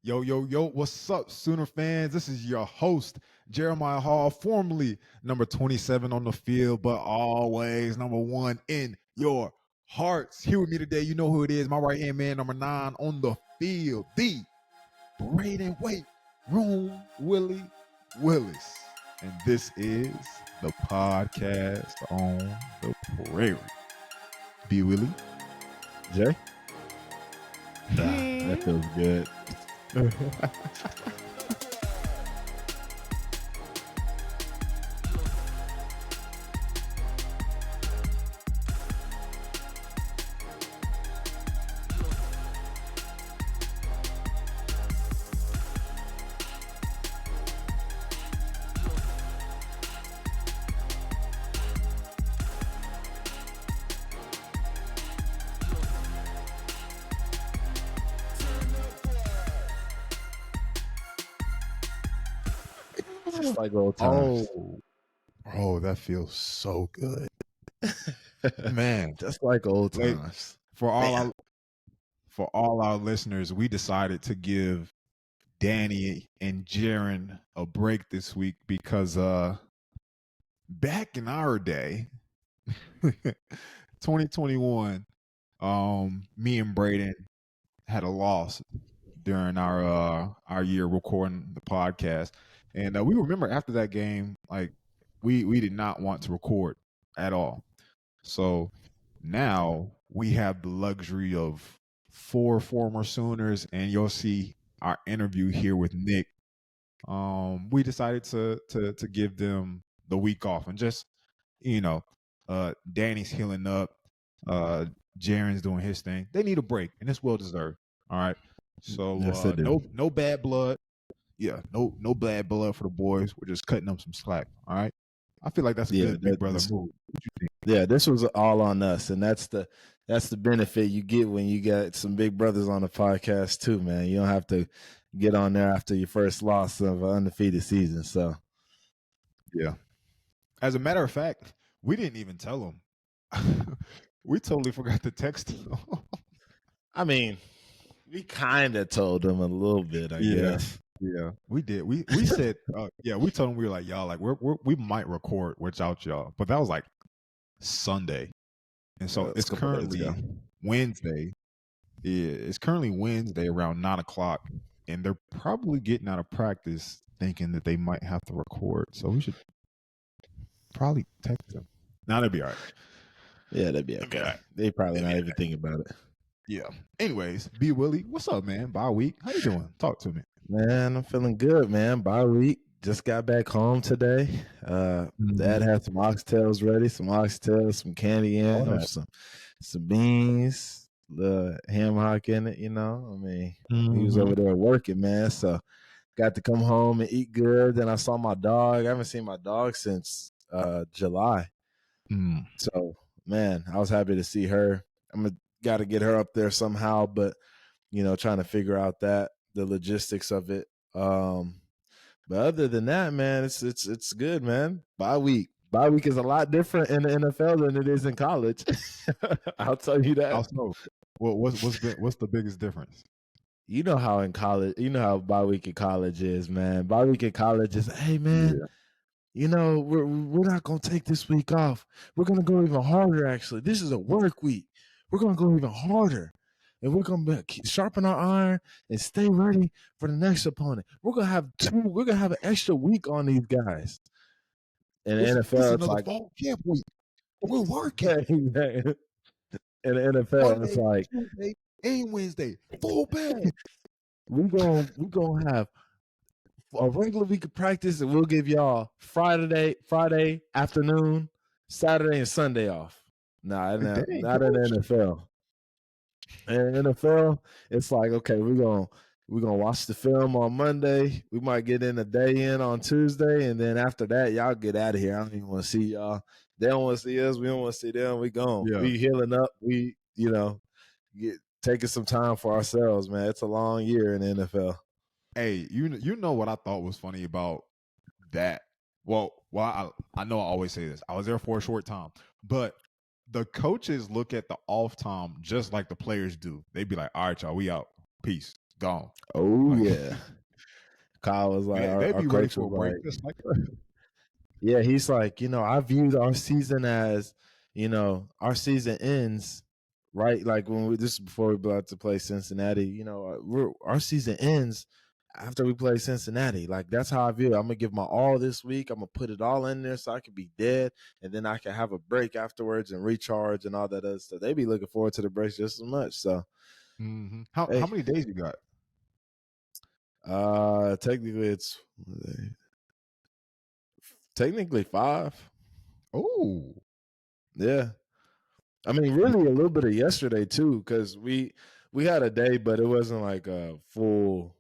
Yo, yo, yo, what's up, Sooner fans? This is your host, Jeremiah Hall, formerly number 27 on the field, but always number 1 in your hearts. Here with me today, you know who it is, my right-hand man, number 9 on the field, the Brayden Room Willie Willis. And this is the podcast on the prairie. B. Willie. Jay? That feels good. Just like old times. Oh, that feels so good. Man, just like old times. For all our listeners, we decided to give Danny and Jaron a break this week because back in our day, 2021, me and Brayden had a loss during our year recording the podcast. And we remember after that game, like we did not want to record at all. So now we have the luxury of 4 former Sooners, and you'll see our interview here with Nik. We decided to give them the week off and just, Danny's healing up, Jaron's doing his thing. They need a break, and it's well deserved. All right. So yes, no bad blood. Yeah, no bad blood for the boys. We're just cutting them some slack. All right. I feel like that's a good big brother move. What you think? Yeah, this was all on us, and that's the benefit you get when you got some big brothers on the podcast too, man. You don't have to get on there after your first loss of an undefeated season. So, yeah. As a matter of fact, we didn't even tell them. We totally forgot to text them. I mean, we kind of told them a little bit, I guess. Yeah, we did. We said, we told them, we were like, y'all, like we might record without y'all, but that was like Sunday, and so it's currently Wednesday. Yeah, it's currently Wednesday around 9:00, and they're probably getting out of practice, thinking that they might have to record. So we should probably text them. Now they'll be all right. Yeah, that'd be okay. They probably not even thinking about it. Yeah. Anyways, B. Willie, what's up, man? Bye week. How you doing? Talk to me. Man, I'm feeling good, man. Bye week. Just got back home today. Dad had some oxtails ready, some candy in, some beans, the ham hock in it, you know. I mean, he was over there working, man. So got to come home and eat good. Then I saw my dog. I haven't seen my dog since July. So, man, I was happy to see her. Got to get her up there somehow, but, trying to figure out the logistics of it. But other than that, man, it's good, man. Bye week is a lot different in the NFL than it is in college. I'll tell you that. Also, what's the biggest difference? You know how in college, how bye week in college is, man. Bye week in college is, hey, man. Yeah. We're not gonna take this week off. We're gonna go even harder. Actually, this is a work week. We're gonna go even harder. And we're gonna sharpen our iron and stay ready for the next opponent. We're gonna have an extra week on these guys. In the NFL, it's like fall camp week. We're working. In the NFL, it's like Tuesday and Wednesday, full bag. We're gonna have a regular week of practice, and we'll give y'all Friday afternoon, Saturday, and Sunday off. Not in the NFL. In the NFL, it's like, okay, we're gonna watch the film on Monday. We might get in a day in on Tuesday, and then after that, y'all get out of here. I don't even want to see y'all. They don't want to see us. We don't want to see them. We gone. Yeah. We healing up. We taking some time for ourselves, man. It's a long year in the NFL. Hey, you know what I thought was funny about that? Well, I know I always say this. I was there for a short time, but the coaches look at the off time just like the players do. They'd be like, all right, y'all, we out. Peace. gone. Oh Like, yeah. Kyle was like, they'd our be ready coach for was a break like, just like yeah, he's like, I viewed our season as, our season ends right. Like this is before we about to play Cincinnati. Our season ends after we play Cincinnati. Like that's how I view it. I'm gonna give my all this week. I'm gonna put it all in there so I can be dead, and then I can have a break afterwards and recharge and all that other stuff. They be looking forward to the break just as much. So, How hey, many days you got? technically it's technically 5. Oh, Yeah. I mean, really a little bit of yesterday too, because we had a day, but it wasn't like a full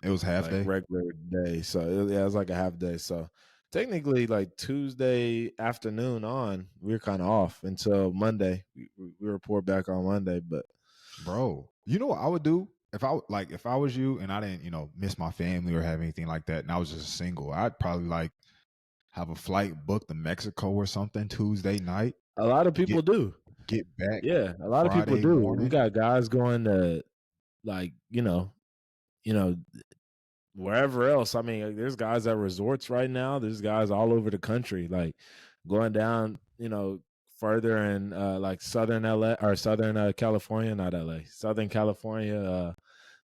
it was half like day. regular day. So it was like a half day. So technically, like Tuesday afternoon on, we were kind of off until Monday. We report back on Monday, but Bro, you know what I would do if I was you and I didn't miss my family or have anything like that, and I was just single. I'd probably like have a flight booked to Mexico or something Tuesday night. a lot of people Get do. get back Yeah, a lot of people Friday do. We morning. got guys going to like you know wherever else. I mean, there's guys at resorts right now. There's guys all over the country, like going down, further in like Southern LA or Southern California, not LA, Southern California.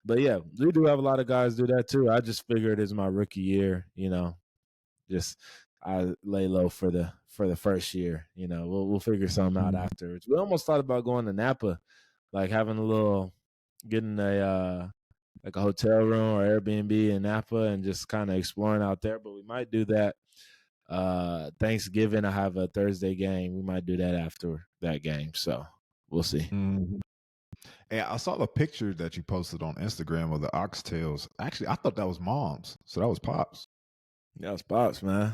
But yeah, we do have a lot of guys do that too. I just figured it's my rookie year, just I lay low for the first year. We'll figure something out afterwards. We almost thought about going to Napa, like having getting a like a hotel room or Airbnb in Napa and just kind of exploring out there. But we might do that. Thanksgiving, I have a Thursday game. We might do that after that game. So we'll see. Mm-hmm. And I saw the picture that you posted on Instagram of the Oxtails. Actually, I thought that was mom's. So that was Pops. That was Pops, man.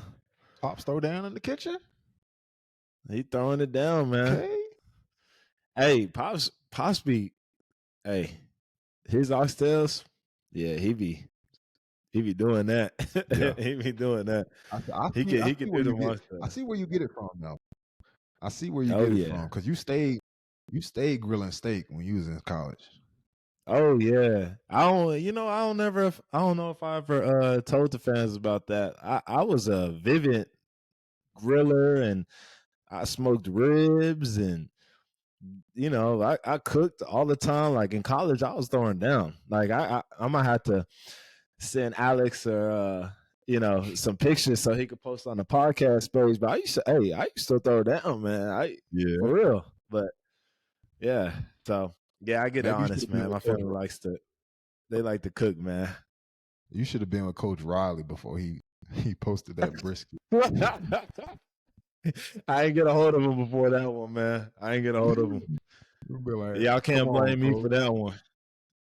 Pops throw down in the kitchen? He throwing it down, man. Okay. Hey, Pops be, hey, his Oxtails, yeah, he be doing that. Yeah. He be doing that. He I can see do where the you get Oxtails. it from though. I see where you Oh get it yeah. from because you stayed grilling steak when you was in college. Oh yeah. I don't know if I ever told the fans about that. I was a vivid griller and I smoked ribs and I cooked all the time. Like in college, I was throwing down. Like I might have to send Alex or some pictures so he could post on the podcast page. But I used to throw down, man. Yeah. For real. But yeah. So yeah, I get Maybe you should honest, have been man. with My family they like to cook, man. You should have been with Coach Riley before he posted that brisket. I ain't get a hold of him before that one, man. I ain't get a hold of him. You'll be like, Y'all come can't on, blame me Coach. for that one.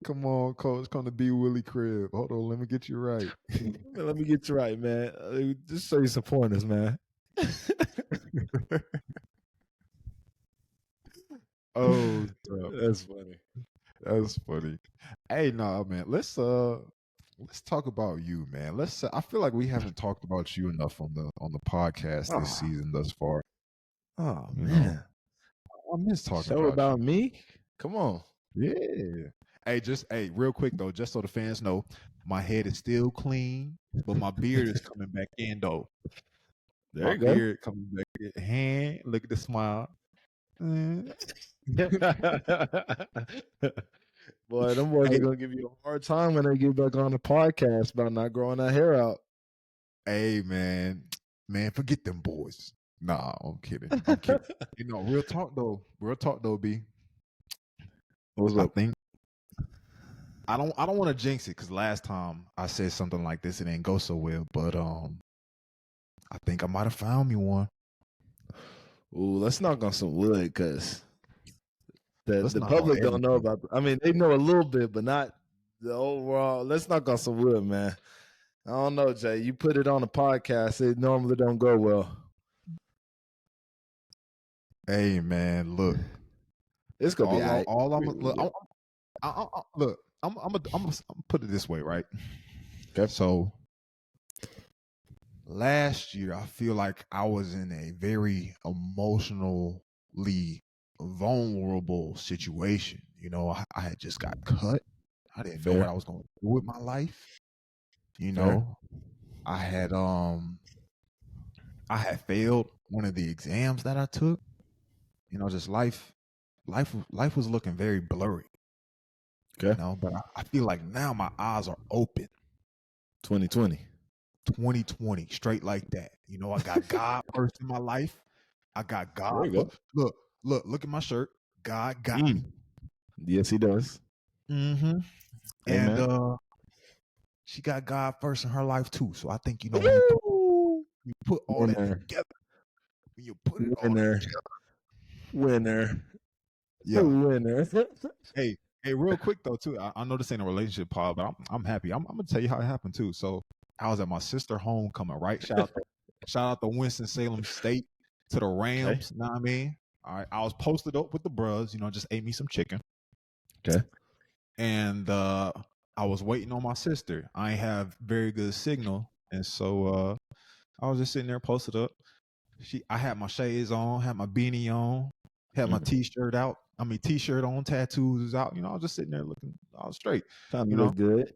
Come on, Coach. Come to be Willie Crib. Hold on, let me get you right. Let me get you right, man. Just show you some pointers, man. Oh, stop. That's funny. That's funny. Hey, no, man. Let's talk about you, man. I feel like we haven't talked about you enough on the podcast this Oh, season thus far. oh You know, man. I miss talking Show about about you. me? Come on. Yeah. Hey, real quick though, just so the fans know, my head is still clean, but my beard is coming back in though. There My you go. beard coming back in. Hand, look at the smile. Boy, them boys Hey, are gonna give you a hard time when they get back on the podcast about not growing that hair out. hey, man, forget them boys. Nah, I'm kidding. I'm kidding. Real talk though, B. What's I up? think I don't want to jinx it because last time I said something like this, it didn't go so well. But I think I might have found me one. Ooh, let's knock on some wood because Let's the knock on public don't know everything. about. I mean, they know a little bit, but not the overall. Let's knock on some wood, man. I don't know, Jay. You put it on a podcast, it normally don't go well. Hey, man, look. It's gonna be all All I'm right. look. Look. I'm gonna put it this way, right? Okay. So last year, I feel like I was in a very emotionally vulnerable situation. I had just got cut. I didn't know what Fair. I was going to do with my life. You Fair. know, I had failed one of the exams that I took. You know, just life was looking very blurry. You Okay. know, but I feel like now my eyes are open. 2020. 2020, straight like that. You know, I got God first in my life. I got There God. you go. Look at my shirt. God got me. Yes, he does. Mm-hmm. And Amen. she got God first in her life too. So I think, you know, Woo! you put all that Winner. together, when you put it all Winner. together. Winner. Yeah. Winner. Hey, real quick though, too. I know this ain't a relationship pod, but I'm happy. I'm gonna tell you how it happened too. So I was at my sister homecoming, right? Shout out to Winston-Salem State, to the Okay. Rams, you know what I mean? All right. I was posted up with the bros, you know, just ate me some chicken. Okay. And I was waiting on my sister. I ain't have very good signal. And so I was just sitting there posted up. I had my shades on, had my beanie on, had my t-shirt out. T-shirt on, tattoos out. You know, I was just sitting there looking all straight. Trying to You know, look good.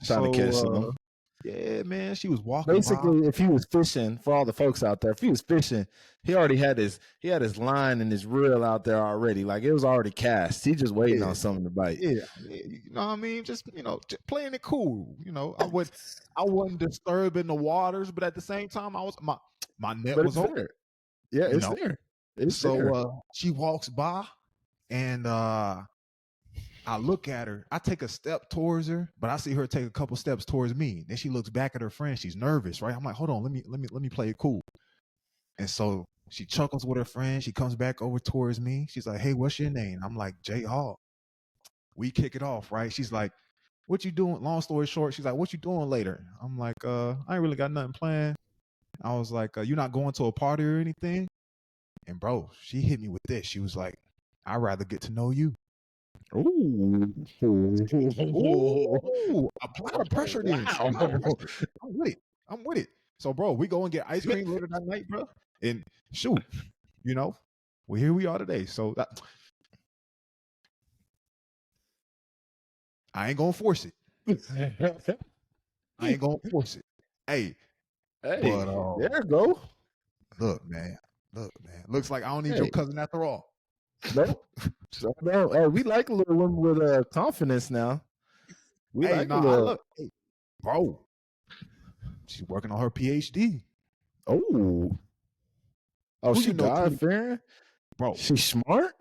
Trying to catch so some. yeah, man, she was walking by. Basically, if he was fishing, for all the folks out there, if he was fishing, he already had his line and his reel out there already. Like it was already cast. He just waiting Yeah, on something to bite. yeah, you know what I mean? Just just playing it cool. You know, I wasn't disturbing the waters, but at the same time, my net But was it's open. there. Yeah, You it's know, there. It's there. so she walks by, and I look at her. I take a step towards her, but I see her take a couple steps towards me. Then she looks back at her friend. She's nervous, right? I'm like, hold on, let me play it cool. And so she chuckles with her friend. She comes back over towards me. She's like, hey, what's your name? I'm like, Jay Hall. We kick it off, right? She's like, what you doing? Long story short, she's like, what you doing later? I'm like, I ain't really got nothing planned. I was like, you not going to a party or anything? And bro, she hit me with this. She was like, I'd rather get to know you. Ooh. Ooh, apply the pressure then. Apply the Wow. pressure. I'm with it. I'm with it. So, bro, we go and get ice cream later that night, bro. And shoot, well, here we are today. So I ain't gonna force it. I ain't gonna force it. Hey, Hey, but there you go. look, man. Looks like I don't need your Hey, cousin after all. nope. So no. Hey, we like a little woman with confidence now. We Hey, like a no, I little. look, hey, bro. She's working on her PhD. Oh, Who she you know, God Tootie? fearing. Bro. She's smart,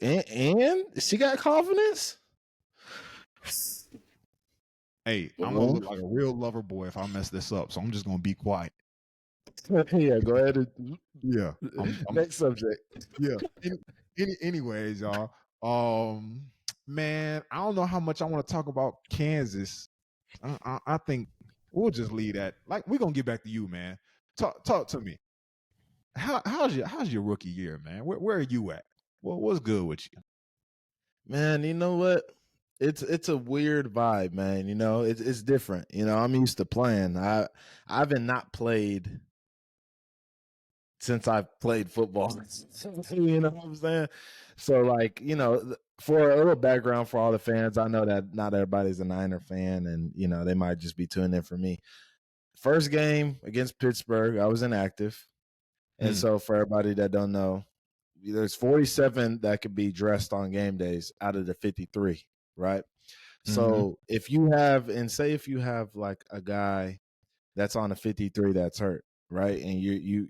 and she got confidence. Hey, I'm gonna look like a real lover boy if I mess this up. So I'm just gonna be quiet. Yeah, go ahead. And, Yeah. next subject. Yeah. Anyways, y'all. Man, I don't know how much I want to talk about Kansas. I think we'll just leave that. Like, we're gonna get back to you, man. Talk to me. How's your rookie year, man? Where are you at? What's good with you? Man, you know what? It's a weird vibe, man. You know, it's different. You know, I'm used to playing. I haven't not played since I've played football. You know what I'm saying? So, like, you know, for a little background for all the fans, I know that not everybody's a Niner fan, and you know they might just be tuning in for me. First game against Pittsburgh, I was inactive, and so for everybody that don't know, there's 47 that could be dressed on game days out of the 53, right? So if you have, and say if you have like a guy that's on a 53 that's hurt, right? And you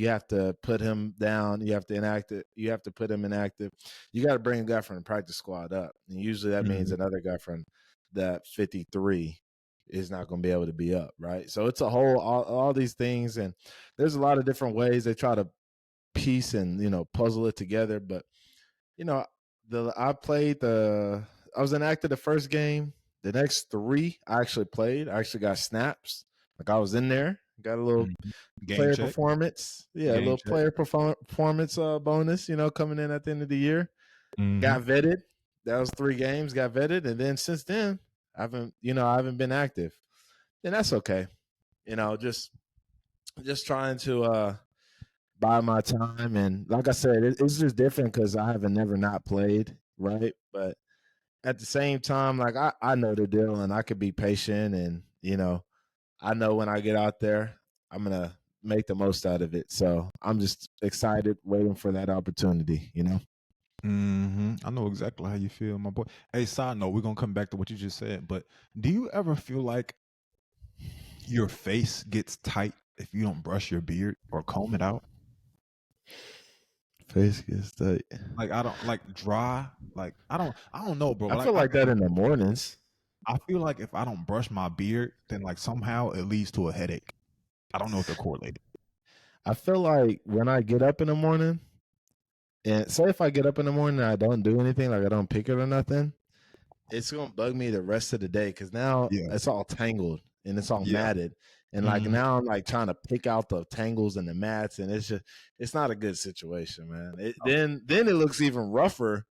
have to put him down, you have to inactive, you have to put him inactive. You got to bring a guy from the practice squad up. And usually that means another guy from that 53 is not going to be able to be up, right? So it's a whole all these things, and there's a lot of different ways they try to piece and puzzle it together. But I was inactive the first game. The next three I actually played. I actually got snaps. Like I was in there. Got a little Game player check. performance. Yeah, a Game little check. player performance bonus, coming in at the end of the year. Got vetted. That was 3 games, got vetted. And then since then, I haven't been active. And that's okay. Just trying to buy my time. And like I said, it's just different because I haven't never not played, right? But at the same time, like I know the deal and I could be patient and I know when I get out there, I'm gonna make the most out of it. So I'm just excited, waiting for that opportunity. I know exactly how you feel, my boy. Hey, side note, we're gonna come back to what you just said, but do you ever feel like your face gets tight if you don't brush your beard or comb it out? Face gets tight. Like I don't like dry. Like I don't know, bro. I Like feel like that in the mornings. I feel like if I don't brush my beard, then like somehow it leads to a headache. I don't know if they're correlated. I feel like when I get up in the morning, and say if I get up in the morning and I don't do anything, like I don't pick it or nothing, it's gonna bug me the rest of the day because now Yeah. it's all tangled and it's all Yeah. matted. And like Mhm. now I'm like trying to pick out the tangles and the mats, and it's not a good situation, man. Then it looks even rougher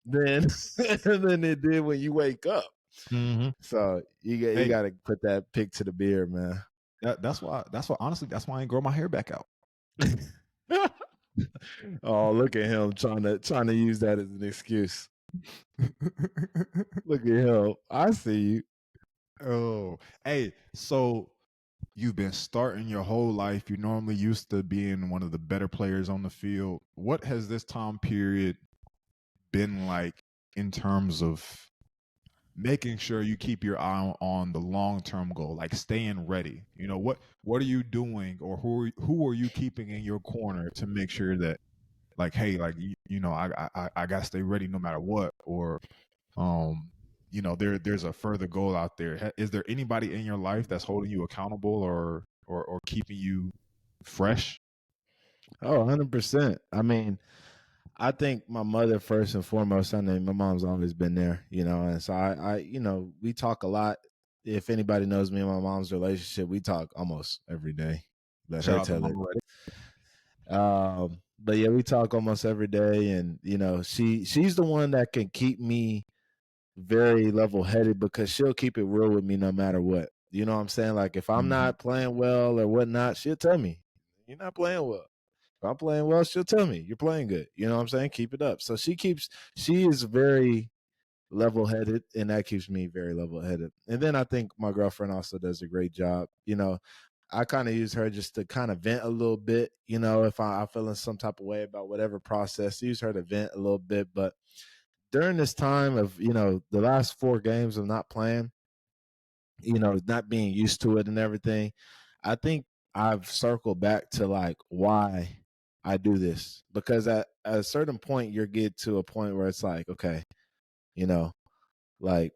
than than it did when you wake up. Mhm. So you Hey, got to put that pick to the beard, man. that's why honestly that's why I ain't grow my hair back out. Oh, look at him trying to use that as an excuse. Look at him. I see you. Oh, hey, so you've been starting your whole life. You're normally used to being one of the better players on the field. What has this time period been like in terms of making sure you keep your eye on the long-term goal, like staying ready? What are you doing, or who are you keeping in your corner to make sure that, like, hey, like I gotta stay ready no matter what, or um there's a further goal out there. Is there anybody in your life that's holding you accountable, or keeping you fresh? Oh, 100%. I mean, I think my mother first and foremost. I mean, my mom's always been there, and so we talk a lot. If anybody knows me and my mom's relationship, we talk almost every day. Let Shout her out to tell it. Mama Ready. But yeah, we talk almost every day, and she's the one that can keep me very level headed because she'll keep it real with me no matter what. You know what I'm saying? Like if I'm Mhm. not playing well or whatnot, she'll tell me you're not playing well. If I'm playing well, she'll tell me you're playing good. You know what I'm saying? Keep it up. So she is very level headed, and that keeps me very level headed. And then I think my girlfriend also does a great job. I kind of use her just to kind of vent a little bit. If I'm feeling some type of way about whatever process, use her to vent a little bit. But during this time of the last 4 games of not playing, not being used to it and everything, I think I've circled back to like why I do this, because at a certain point you get to a point where it's like, okay, you know like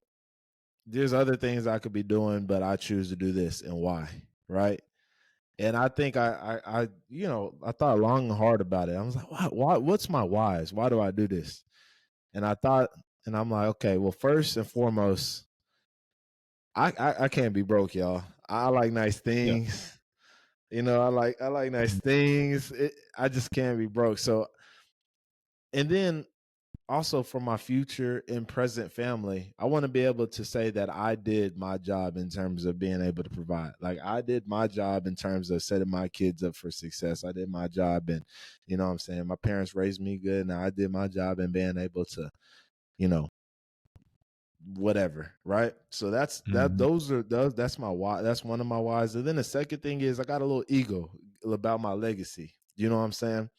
there's other things I could be doing, but I choose to do this, and why, right? And I think I thought long and hard about it. I was like, why what's my whys? Why do I do this? And I thought, and I'm like, okay, well, first and foremost, I can't be broke, y'all. I like nice Yeah. things. I like nice things. I just can't be broke. So, and then also for my future and present family, I want to be able to say that I did my job in terms of being able to provide. Like I did my job in terms of setting my kids up for success. I did my job, and what I'm saying, my parents raised me good. Now I did my job in being able to, you know, whatever, right? So Mhm. that's my why. That's one of my whys. And then the second thing is I got a little ego about my legacy. You know what I'm saying?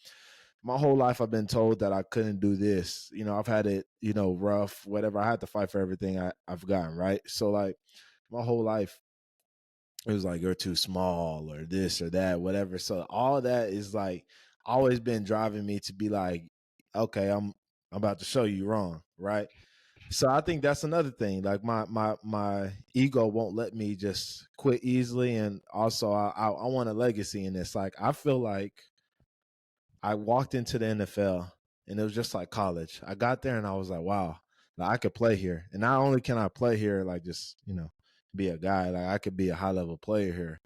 My whole life I've been told that I couldn't do this. I've had it, rough, whatever. I had to fight for everything I've gotten, right? So like my whole life it was like you're too small or this or that, whatever. So all that is like always been driving me to be like, okay, I'm about to show you wrong, right? So I think that's another thing. Like my ego won't let me just quit easily, and also I want a legacy in this. Like I feel like I walked into the NFL and it was just like college. I got there and I was like, wow, like I could play here. And not only can I play here, like just be a guy. Like I could be a high level player here.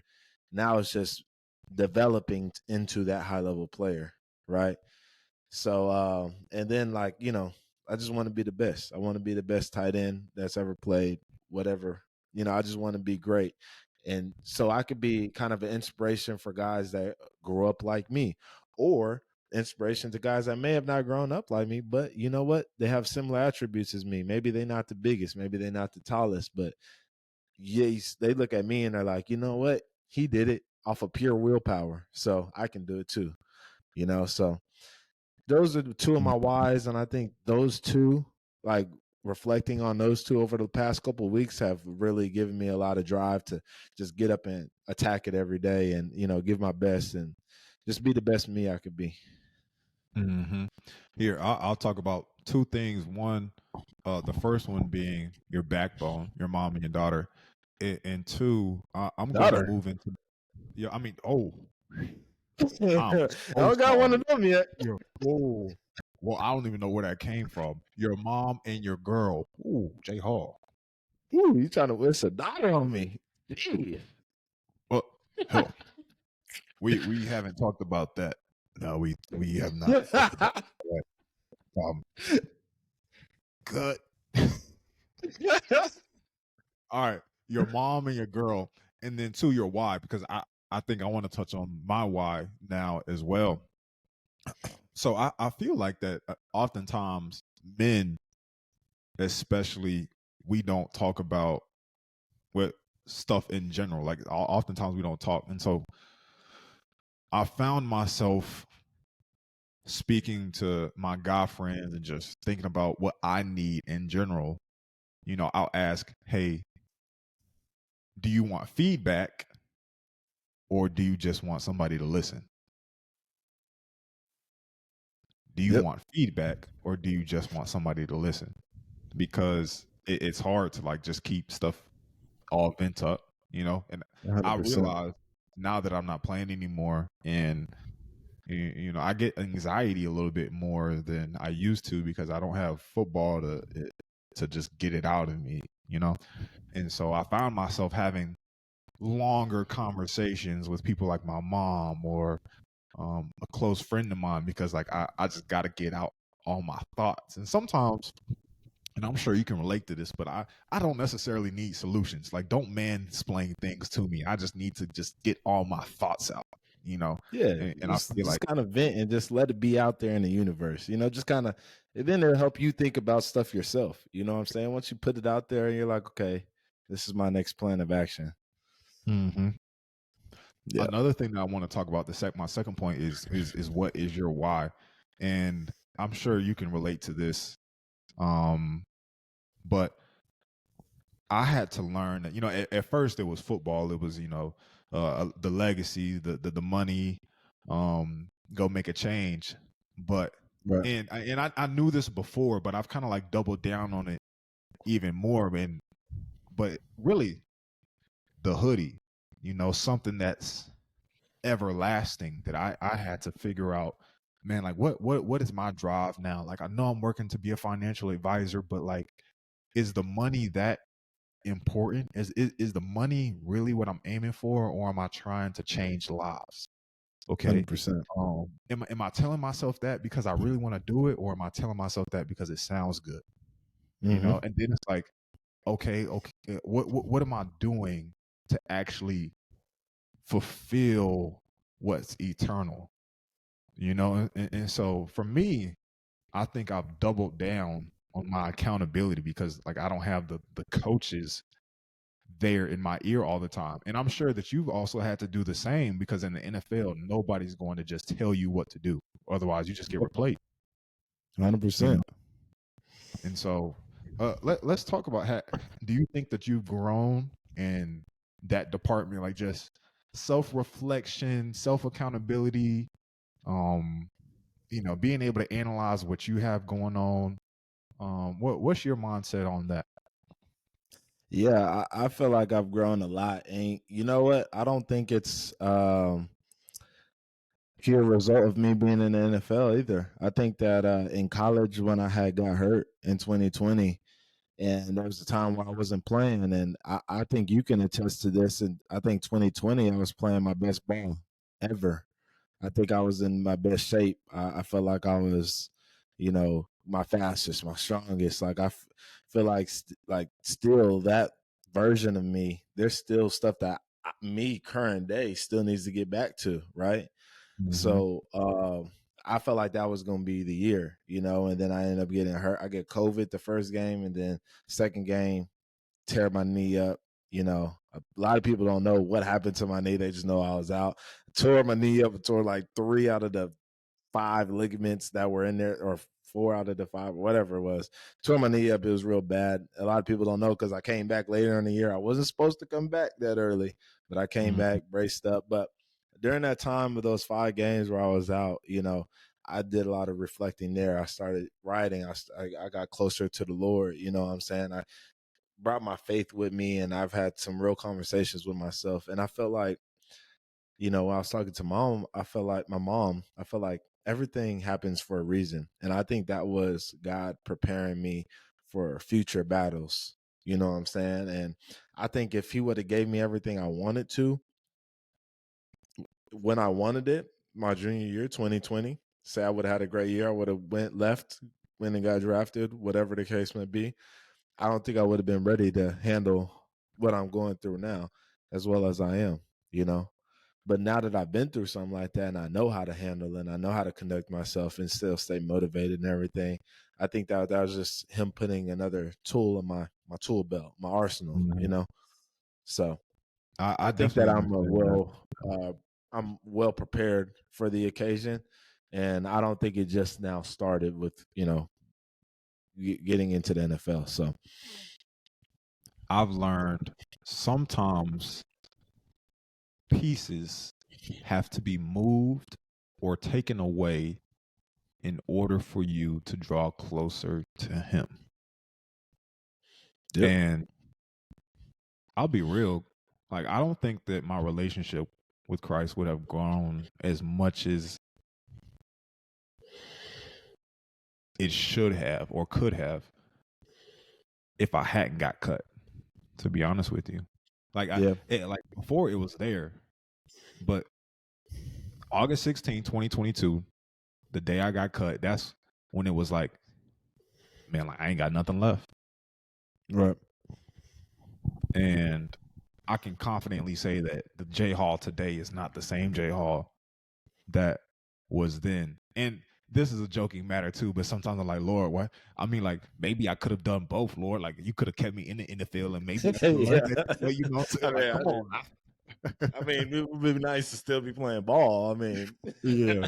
Now it's just developing into that high level player, right? So, and then like, I just want to be the best. I want to be the best tight end that's ever played, whatever. I just want to be great. And so I could be kind of an inspiration for guys that grew up like me. Or inspiration to guys that may have not grown up like me, but you know what? They have similar attributes as me. Maybe they're not the biggest, maybe they're not the tallest, but yes, they look at me and they're like, you know what? He did it off of pure willpower, so I can do it too. So those are the two of my whys, and I think those two, like reflecting on those two over the past couple of weeks, have really given me a lot of drive to just get up and attack it every day, and give my best and just be the best me I could be. Mm-hmm. Here, I'll talk about two things. One, the first one being your backbone, your mom and your daughter, and two, I'm going to move into. Yeah, I mean, I'm I so don't got one sorry. of them yet. Well, I don't even know where that came from. Your mom and your girl. Ooh, J Hall. Ooh, you trying to wish a daughter on me? Jeez. Well, hell, we haven't talked about that. No, we have not talked about that. Good. All right, your mom and your girl, and then two, your why, because I think I want to touch on my why now as well. So I feel like that oftentimes men, especially, we don't talk about what stuff in general. Like oftentimes we don't talk, and so I found myself speaking to my guy friends and just thinking about what I need in general. I'll ask, hey, do you want feedback or do you just want somebody to listen? Do you want feedback or do you just want somebody to listen? Because it's hard to like just keep stuff all pent up, and 100%. I realize now that I'm not playing anymore, and I get anxiety a little bit more than I used to because I don't have football to just get it out of me, and so I found myself having longer conversations with people like my mom or a close friend of mine because like I just got to get out all my thoughts. And sometimes, and I'm sure you can relate to this, but I don't necessarily need solutions. Like, don't mansplain things to me. I just need to just get all my thoughts out, Yeah, and I feel like kind of vent and just let it be out there in the universe. Just kind of, and then it'll help you think about stuff yourself. You know what I'm saying? Once you put it out there and you're like, okay, this is my next plan of action. Mm-hmm. Yeah. Another thing that I want to talk about, my second point is what is your why? And I'm sure you can relate to this. But I had to learn that, at first it was football. It was, the legacy, the money, go make a change. But, Right. and I knew this before, but I've kind of like doubled down on it even more. But really the hoodie, something that's everlasting that I had to figure out, man, like what is my drive now? Like, I know I'm working to be a financial advisor, but like, is the money that important? Is the money really what I'm aiming for, or am I trying to change lives? Okay. 100%. Am I telling myself that because I really want to do it, or am I telling myself that because it sounds good? Mm-hmm. And then it's like, okay, what am I doing to actually fulfill what's eternal? And so for me, I think I've doubled down on my accountability because like I don't have the coaches there in my ear all the time. And I'm sure that you've also had to do the same because in the NFL, nobody's going to just tell you what to do. Otherwise, you just get replaced. 100%. And so let's talk about do you think that you've grown in that department, like just self-reflection, self-accountability, being able to analyze what you have going on? What's your mindset on that? Yeah, I feel like I've grown a lot. And you know what? I don't think it's pure result of me being in the NFL either. I think that in college when I had got hurt in 2020, and there was a time where I wasn't playing, and I think you can attest to this. And I think 2020 I was playing my best ball ever. I think I was in my best shape. I felt like I was, my fastest, my strongest. Like feel like like still that version of me. There's still stuff that me current day still needs to get back to, right? Mm-hmm. So I felt like that was going to be the year, and then I ended up getting hurt. I get COVID the first game, and then second game, tear my knee up. A lot of people don't know what happened to my knee. They just know I was out. Tore my knee up. Tore like 3 out of the 5 ligaments that were in there, or 4 out of the 5, whatever it was. Tore my knee up. It was real bad. A lot of people don't know because I came back later in the year. I wasn't supposed to come back that early, but I came back, braced up. But during that time of those 5 games where I was out, I did a lot of reflecting there. I started writing. I got closer to the Lord. You know what I'm saying? I brought my faith with me, and I've had some real conversations with myself. And I felt like, when I was talking to mom, I felt like everything happens for a reason. And I think that was God preparing me for future battles. You know what I'm saying? And I think if he would have gave me everything I wanted to, when I wanted it, my junior year, 2020, say I would have had a great year, I would have went and got drafted, whatever the case may be. I don't think I would have been ready to handle what I'm going through now as well as I am, But now that I've been through something like that, and I know how to handle it, and I know how to conduct myself and still stay motivated and everything, I think that was just him putting another tool in my tool belt, my arsenal, So I think that definitely understand I'm well prepared for the occasion, and I don't think it just now started with getting into the NFL. So I've learned sometimes pieces have to be moved or taken away in order for you to draw closer to him. Yep. And I'll be real, like I don't think that my relationship with Christ would have grown as much as it should have or could have if I hadn't got cut, to be honest with you. Like like before it was there, but August 16, 2022, the day I got cut, that's when it was like, man, like I ain't got nothing left. Right. And I can confidently say that the J Hall today is not the same J Hall that was then. And this is a joking matter too, but sometimes I'm like, Lord, what? I mean, like maybe I could have done both, Lord. Like you could have kept me in the NFL, and maybe I could have learned that. You know, like come on. I mean, it would be nice to still be playing ball. I mean, yeah.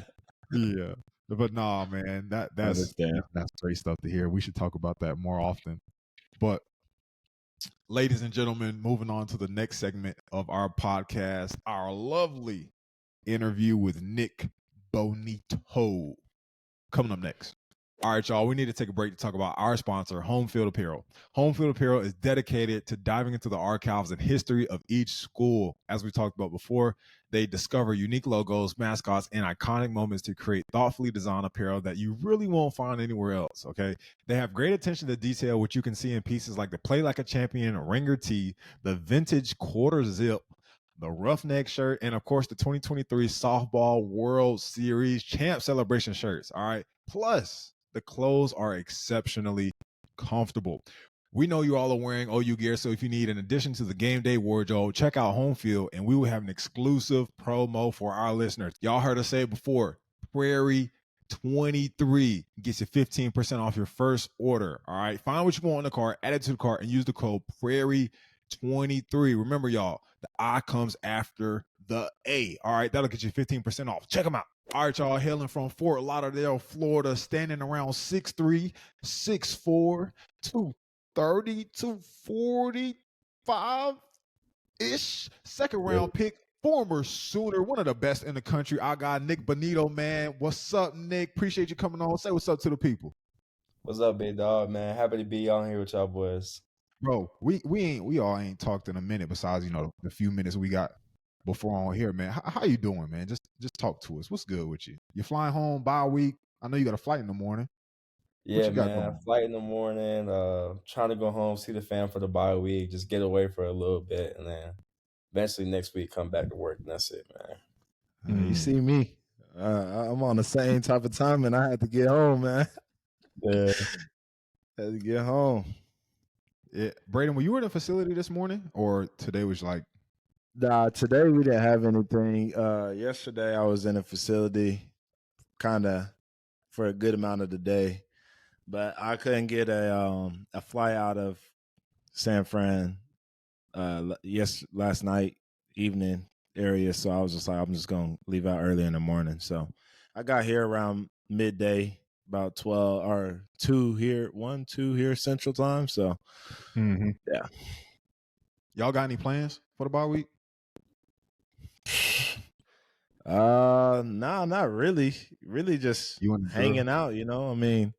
But nah, man, that's understand. that's great stuff to hear. We should talk about that more often. But ladies and gentlemen, moving on to the next segment of our podcast, our lovely interview with Nik Bonitto. Coming up next. All right, y'all, we need to take a break to talk about our sponsor, HomeField Apparel. HomeField Apparel is dedicated to diving into the archives and history of each school. As we talked about before, they discover unique logos, mascots, and iconic moments to create thoughtfully designed apparel that you really won't find anywhere else, okay? They have great attention to detail, which you can see in pieces like the Play Like a Champion Ringer tee, the vintage quarter zip, the roughneck shirt, and of course the 2023 Softball World Series Champ Celebration shirts, all right? Plus, the clothes are exceptionally comfortable. We know you all are wearing OU gear, so if you need an addition to the game day wardrobe, check out HomeField, and we will have an exclusive promo for our listeners. Y'all heard us say it before, Prairie 23 gets you 15% off your first order. All right, find what you want in the cart, add it to the cart, and use the code Prairie 23. Remember, y'all, the I comes after the A. All right, that'll get you 15% off. Check them out. All right, y'all, hailing from Fort Lauderdale, Florida, standing around 6'3", 6'4", 230, 245-ish. Second round pick, former Sooner, one of the best in the country. I got Nik Bonitto, man. What's up, Nick? Appreciate you coming on. Say what's up to the people. What's up, big dog, man? Happy to be on here with y'all boys. Bro, we all ain't talked in a minute besides, the few minutes we got before on here, man. How you doing, man? Just talk to us. What's good with you? You flying home by a week? I know you got a flight in the morning. Yeah, man. Flight in the morning. Trying to go home, see the fam for the bye week, just get away for a little bit, and then eventually next week come back to work, and that's it, man. You see me. I'm on the same type of time, and I had to get home, man. Yeah. Had to get home. Yeah. Brayden, were you in the facility this morning, or today was like? Nah, today we didn't have anything. Yesterday I was in a facility. kind of for a good amount of the day, but I couldn't get a fly out of San Fran last night evening area, so I was just like, I'm just gonna leave out early in the morning. So I got here around midday, about 12 or 2 here, 2 here Central Time. So yeah. Y'all got any plans for the bye week? No, not really. Really just hanging out, you know. I mean,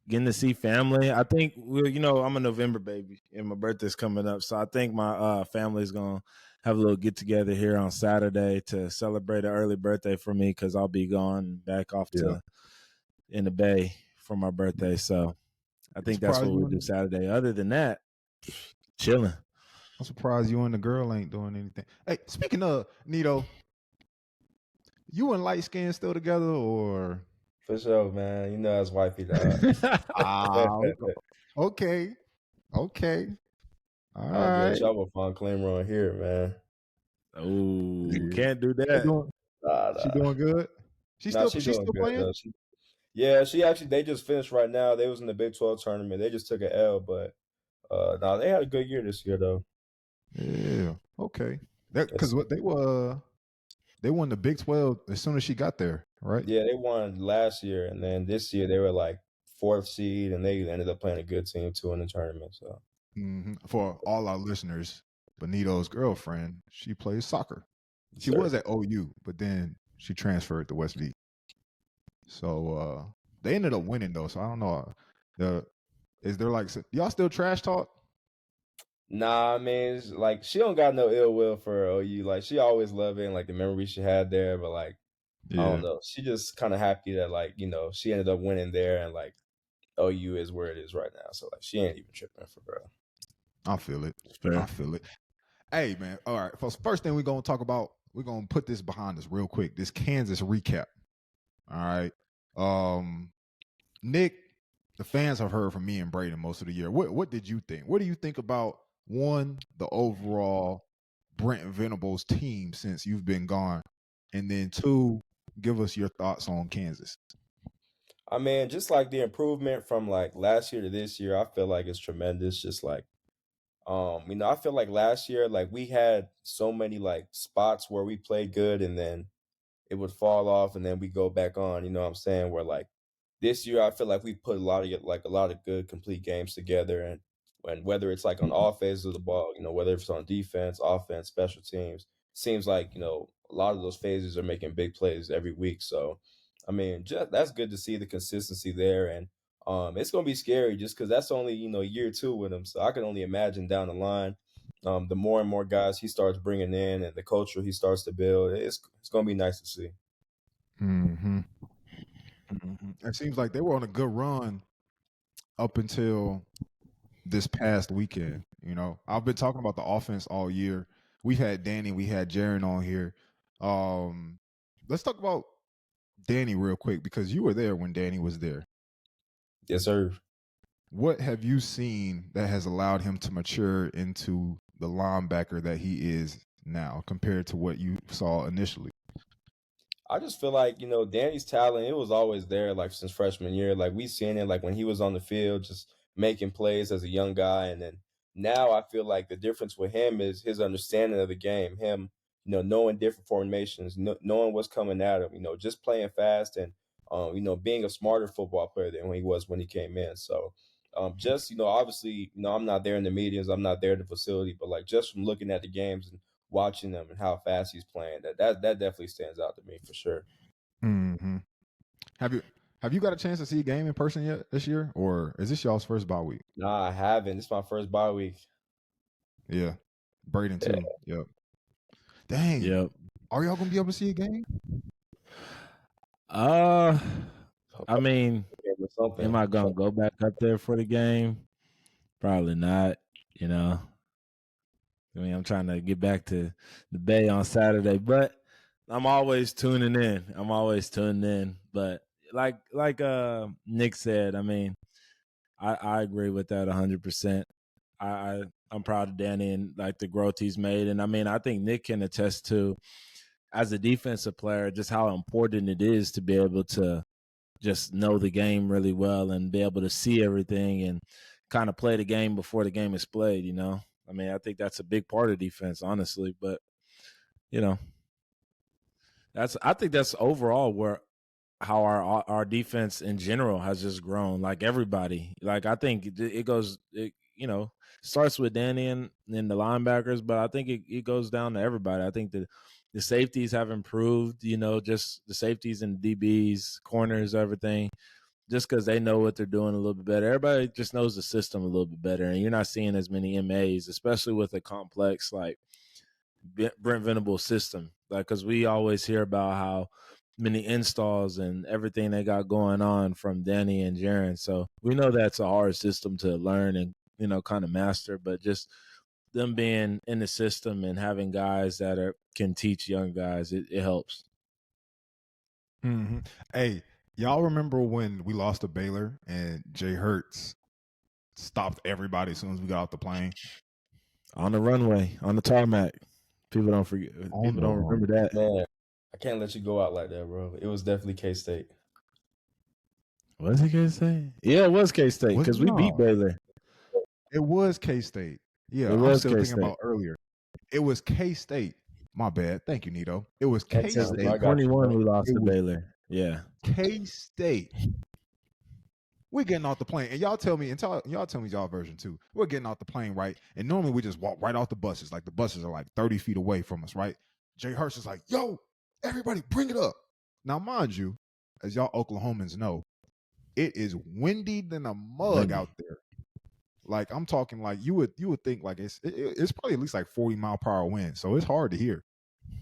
getting to see family. I think I'm a November baby and my birthday's coming up. So I think my family's gonna have a little get together here on Saturday to celebrate an early birthday for me, because I'll be gone back off to in the Bay for my birthday. So I think that's what we do Saturday. Other than that, chilling. I'm surprised you and the girl ain't doing anything. Hey, speaking of Nito, you and light skin still together, or? For sure, man. You know, that's wifey dog. Okay. All I'll be in right. trouble if I don't claim her on here, man. Oh, can't do that. She doing good? She's still good, playing? though. They just finished right now. They was in the Big 12 tournament. They just took an L, but they had a good year this year though. Yeah. Okay. Because what they won the Big 12 as soon as she got there, right? Yeah, they won last year, and then this year they were like 4th seed, and they ended up playing a good team too in the tournament. So for all our listeners, Bonitto's girlfriend, she plays soccer. She was at OU, but then she transferred to West V. So they ended up winning though. So I don't know. Is there like y'all still trash talk? Nah, I mean, it's like she don't got no ill will for OU. Like she always loved it and like the memories she had there, but like I don't know. She just kind of happy that like, she ended up winning there and like OU is where it is right now. So like she ain't even tripping for real. I feel it. I feel it. Hey man, all right. First thing we're gonna talk about, we're gonna put this behind us real quick. This Kansas recap. All right. Nick, the fans have heard from me and Brayden most of the year. What did you think? What do you think about the overall Brent Venables team since you've been gone? And then 2, give us your thoughts on Kansas. I mean, just like the improvement from like last year to this year, I feel like it's tremendous. Just like I feel like last year, like we had so many like spots where we played good and then it would fall off and then we go back on, you know what I'm saying? Where like this year I feel like we put a lot of good complete games together, and whether it's like on all phases of the ball, whether it's on defense, offense, special teams, seems like, a lot of those phases are making big plays every week. So I mean, that's good to see the consistency there, and it's gonna be scary just because that's only year 2 with him. So I can only imagine down the line, the more and more guys he starts bringing in and the culture he starts to build, it's gonna be nice to see. It seems like they were on a good run up until this past weekend. I've been talking about the offense all year. We've had Danny, we had Jaron on here. Let's talk about Danny real quick because you were there when Danny was there. Yes, sir. What have you seen that has allowed him to mature into the linebacker that he is now compared to what you saw initially? I just feel like, Danny's talent, it was always there, like, since freshman year. Like, we seen it, like, when he was on the field, just making plays as a young guy. And then now I feel like the difference with him is his understanding of the game, him, knowing different formations, knowing what's coming at him, just playing fast and, being a smarter football player than when he came in. So, obviously, I'm not there in the meetings, I'm not there in the facility, but, like, just from looking at the games and watching them and how fast he's playing, that definitely stands out to me for sure. Mm-hmm. Have you got a chance to see a game in person yet this year, or is this y'all's first bye week? Nah, I haven't. It's my first bye week. Yeah, Brayden too. Yep. Dang. Yep. Are y'all gonna be able to see a game? I mean, am I gonna go back up there for the game? Probably not. I mean, I'm trying to get back to the Bay on Saturday, but I'm always tuning in. But like Nick said, I mean, I agree with that 100%. I'm proud of Danny and like the growth he's made, and I mean, I think Nick can attest to as a defensive player, just how important it is to be able to just know the game really well and be able to see everything and kind of play the game before the game is played, you know? I mean, I think that's a big part of defense, honestly, but you know, I think that's overall where how our defense in general has just grown. Like everybody, like I think it goes, you know, starts with Danny and the linebackers, but I think it goes down to everybody. I think the safeties have improved, you know, just the safeties and DBs, corners, everything, just because they know what they're doing a little bit better. Everybody just knows the system a little bit better, and you're not seeing as many MAs, especially with a complex like Brent Venables system. Like, because we always hear about how many installs and everything they got going on from Danny and Jaron. So we know that's a hard system to learn and, you know, kind of master, but just them being in the system and having guys that can teach young guys, it helps. Mm-hmm. Hey, y'all remember when we lost to Baylor and Jay Hurts stopped everybody as soon as we got off the plane? On the runway, on the tarmac. People don't forget. People don't remember that. Man, I can't let you go out like that, bro. It was definitely K-State. Was it K-State? Yeah, it was K-State because we beat Baylor. It was K-State. Yeah, I'm still thinking about earlier. It was K-State. My bad. Thank you, Nito. It was K-State. 21 we lost to Baylor. Yeah. K-State. We're getting off the plane, and y'all tell me, y'all tell me y'all version too. We're getting off the plane, right? And normally we just walk right off the buses. Like the buses are like 30 feet away from us, right? Jay Hurts is like, yo, everybody bring it up. Now, mind you, as y'all Oklahomans know, it is windy than a mug out there. Like I'm talking like you would think like it's probably at least like 40-mile-per-hour wind. So it's hard to hear.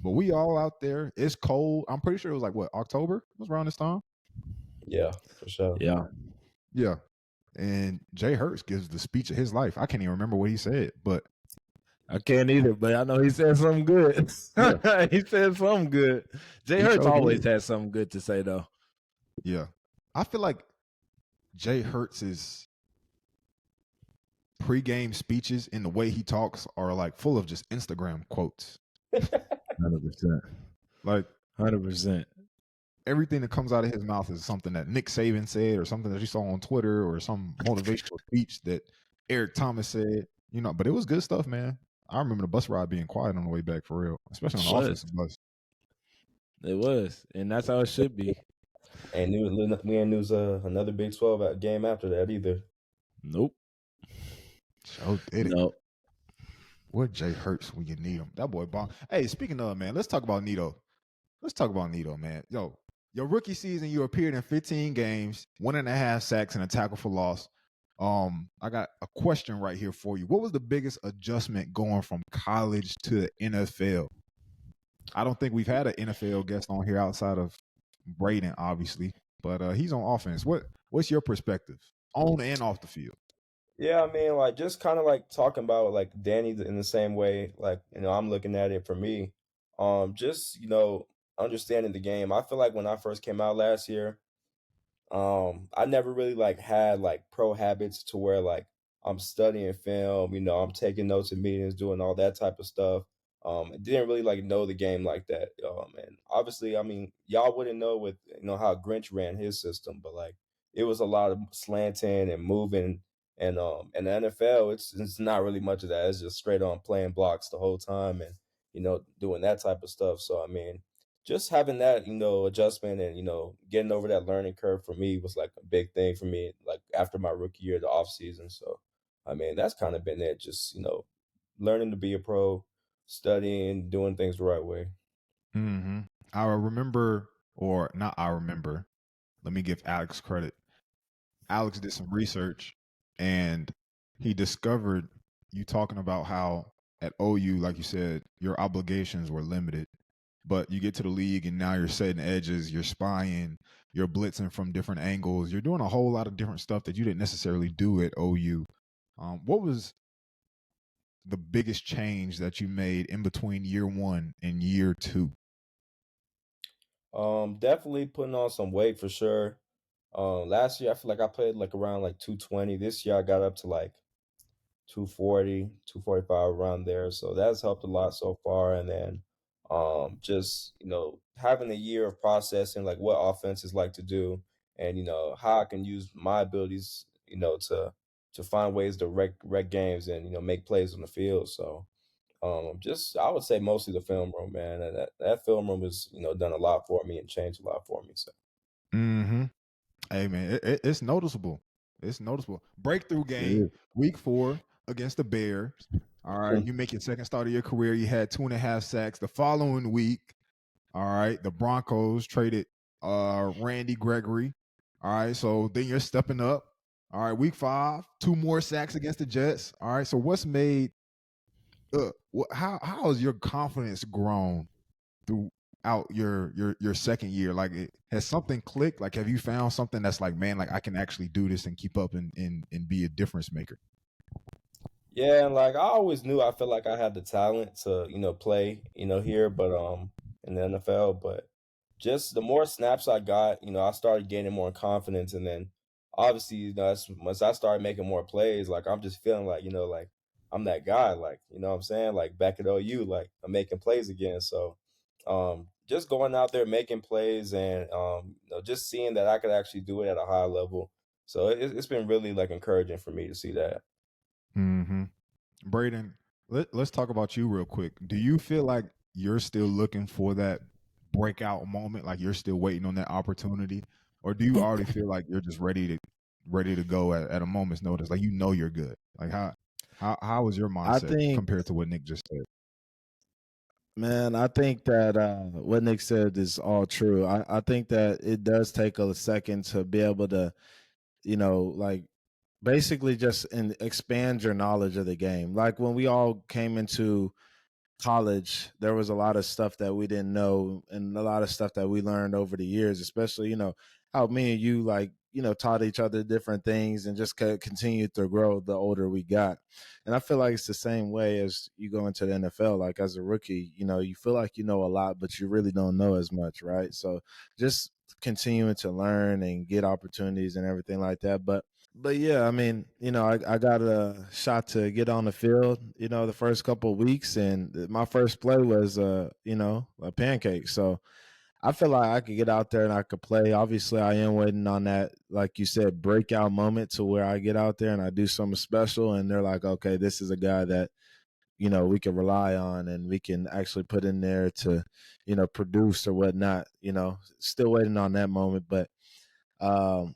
But we all out there. It's cold. I'm pretty sure it was like what, October? It was around this time. Yeah, for sure. Yeah. Yeah. And Jay Hurts gives the speech of his life. I can't even remember what he said, but I can't either, but I know he said something good. Yeah. He said something good. Jay Hurts always had something good to say, though. Yeah. I feel like Jay Hurts' pregame speeches and the way he talks are like full of just Instagram quotes. 100%. Like 100%. Everything that comes out of his mouth is something that Nick Saban said or something that you saw on Twitter or some motivational speech that Eric Thomas said, you know, but it was good stuff, man. I remember the bus ride being quiet on the way back for real, especially on the offensive bus. It was, and that's how it should be. And we ain't lose another Big 12 game after that either. Nope. So did it. Nope. What Jay Hurts when you need him? That boy bomb. Hey, speaking of, man, let's talk about Nito. Let's talk about Nito, man. Yo, your rookie season, you appeared in 15 games, 1.5 sacks, and a tackle for loss. I got a question right here for you. What was the biggest adjustment going from college to the NFL? I don't think we've had an NFL guest on here outside of Brayden, obviously, but he's on offense. What's your perspective on and off the field? Yeah, I mean, like just kind of like talking about like Danny in the same way, like I'm looking at it for me. Just understanding the game. I feel like when I first came out last year, I never really like had like pro habits to where like I'm studying film, I'm taking notes in meetings, doing all that type of stuff. I didn't really like know the game like that. And obviously, I mean, y'all wouldn't know with how Grinch ran his system, but like it was a lot of slanting and moving. And in the NFL, it's not really much of that. It's just straight on playing blocks the whole time and doing that type of stuff. So I mean, just having that, adjustment and, getting over that learning curve for me was like a big thing for me, like after my rookie year, the off season. So, I mean, that's kind of been it. Just, learning to be a pro, studying, doing things the right way. Mm-hmm. I remember, or not I remember, let me give Alex credit. Alex did some research and he discovered you talking about how at OU, like you said, your obligations were limited. But you get to the league and now you're setting edges, you're spying, you're blitzing from different angles. You're doing a whole lot of different stuff that you didn't necessarily do at OU. What was the biggest change that you made in between year one and year two? Definitely putting on some weight for sure. Last year I feel like I played like around like 220. This year I got up to like 240, 245 around there. So that's helped a lot so far. And then Just having a year of processing like what offenses like to do, and how I can use my abilities, to find ways to wreck games and make plays on the field. So just I would say mostly the film room, man. And that film room has done a lot for me and changed a lot for me. So Mm-hmm. Hey man, it's noticeable. It's noticeable. Breakthrough game, week 4 against the Bears. All right, you make your second start of your career. You had 2.5 sacks. The following week, all right, the Broncos traded Randy Gregory. All right, so then you're stepping up. All right, week 5, 2 more sacks against the Jets. All right, so what's made? How has your confidence grown throughout your second year? Like, has something clicked? Like, have you found something that's like, man, like I can actually do this and keep up and be a difference maker? yeah, and like I always knew I felt like I had the talent to, play, here, but in the NFL, but just the more snaps I got, I started gaining more confidence, and then obviously, once I started making more plays, like I'm just feeling like, like I'm that guy, like, what I'm saying? Like back at OU, like I'm making plays again. So just going out there making plays and just seeing that I could actually do it at a high level. So it's been really like encouraging for me to see that. Mm-hmm. Brayden, let's talk about you real quick. Do you feel like you're still looking for that breakout moment? Like you're still waiting on that opportunity, or do you already feel like you're just ready to go at a moment's notice? Like you're good. Like how is your I mindset think, compared to what Nik just said? man, I think that what Nick said is all true. I think that it does take a second to be able to, like basically just expand your knowledge of the game. Like when we all came into college, there was a lot of stuff that we didn't know and a lot of stuff that we learned over the years, especially, how me and you like, taught each other different things and just continued to grow the older we got. And I feel like it's the same way as you go into the NFL. Like as a rookie, you feel like you know a lot, but you really don't know as much, right? So just continuing to learn and get opportunities and everything like that. But yeah, I mean, I got a shot to get on the field, the first couple of weeks, and my first play was, a pancake. So I feel like I could get out there and I could play. Obviously, I am waiting on that, like you said, breakout moment to where I get out there and I do something special, and they're like, okay, this is a guy that we can rely on and we can actually put in there to, produce or whatnot. Still waiting on that moment, but. Um,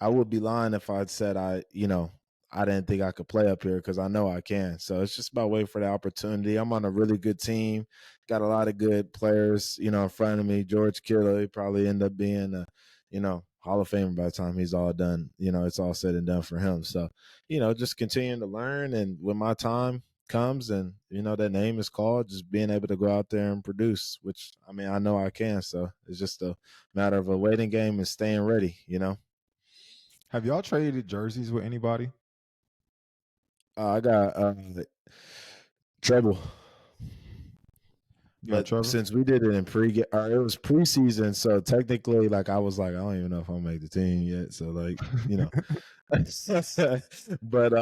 I would be lying if I said I didn't think I could play up here because I know I can. So it's just about waiting for the opportunity. I'm on a really good team, got a lot of good players, in front of me. George Kittle, he probably end up being a, Hall of Famer by the time he's all done. It's all said and done for him. So, just continuing to learn, and when my time comes and that name is called, just being able to go out there and produce, which I mean I know I can. So it's just a matter of a waiting game and staying ready. Have y'all traded jerseys with anybody? I got treble, You got but Trevor? since we did it in it was preseason, so technically, like I was like, I don't even know if I'll make the team yet. So like, but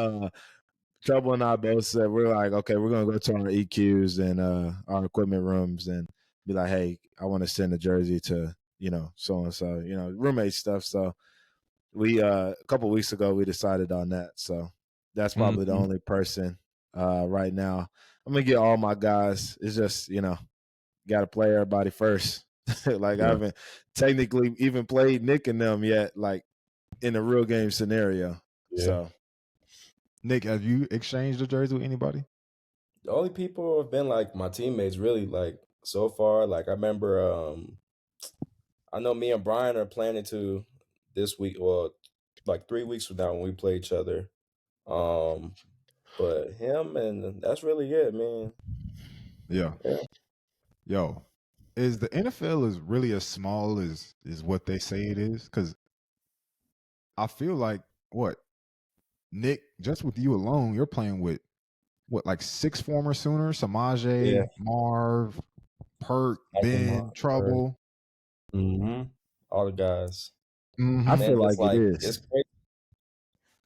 Treble and I both said we're like, okay, we're gonna go to our EQs and our equipment rooms and be like, hey, I want to send a jersey to so and so, roommate stuff. So we a couple weeks ago we decided on that. So that's probably the only person right now. I'm gonna get all my guys. It's just got to play everybody first. Like I Yeah. haven't technically even played Nik and them yet, like in a real game scenario. Yeah. So Nik, have you exchanged a jersey with anybody? The only people have been like my teammates, really, like so far. Like I remember, I know me and Brian are planning to this week, well, like 3 weeks from now when we play each other. But him, and that's really it, man. Yeah. Yeah. Yo, is the NFL is really as small as what they say it is? Because I feel like what Nik, just with you alone, you're playing with what like 6 former Sooners: Yeah. Samaje, Marv, Perk, Ben, Trouble. All the guys. I And Mm-hmm. then feel it's like it like is. it's crazy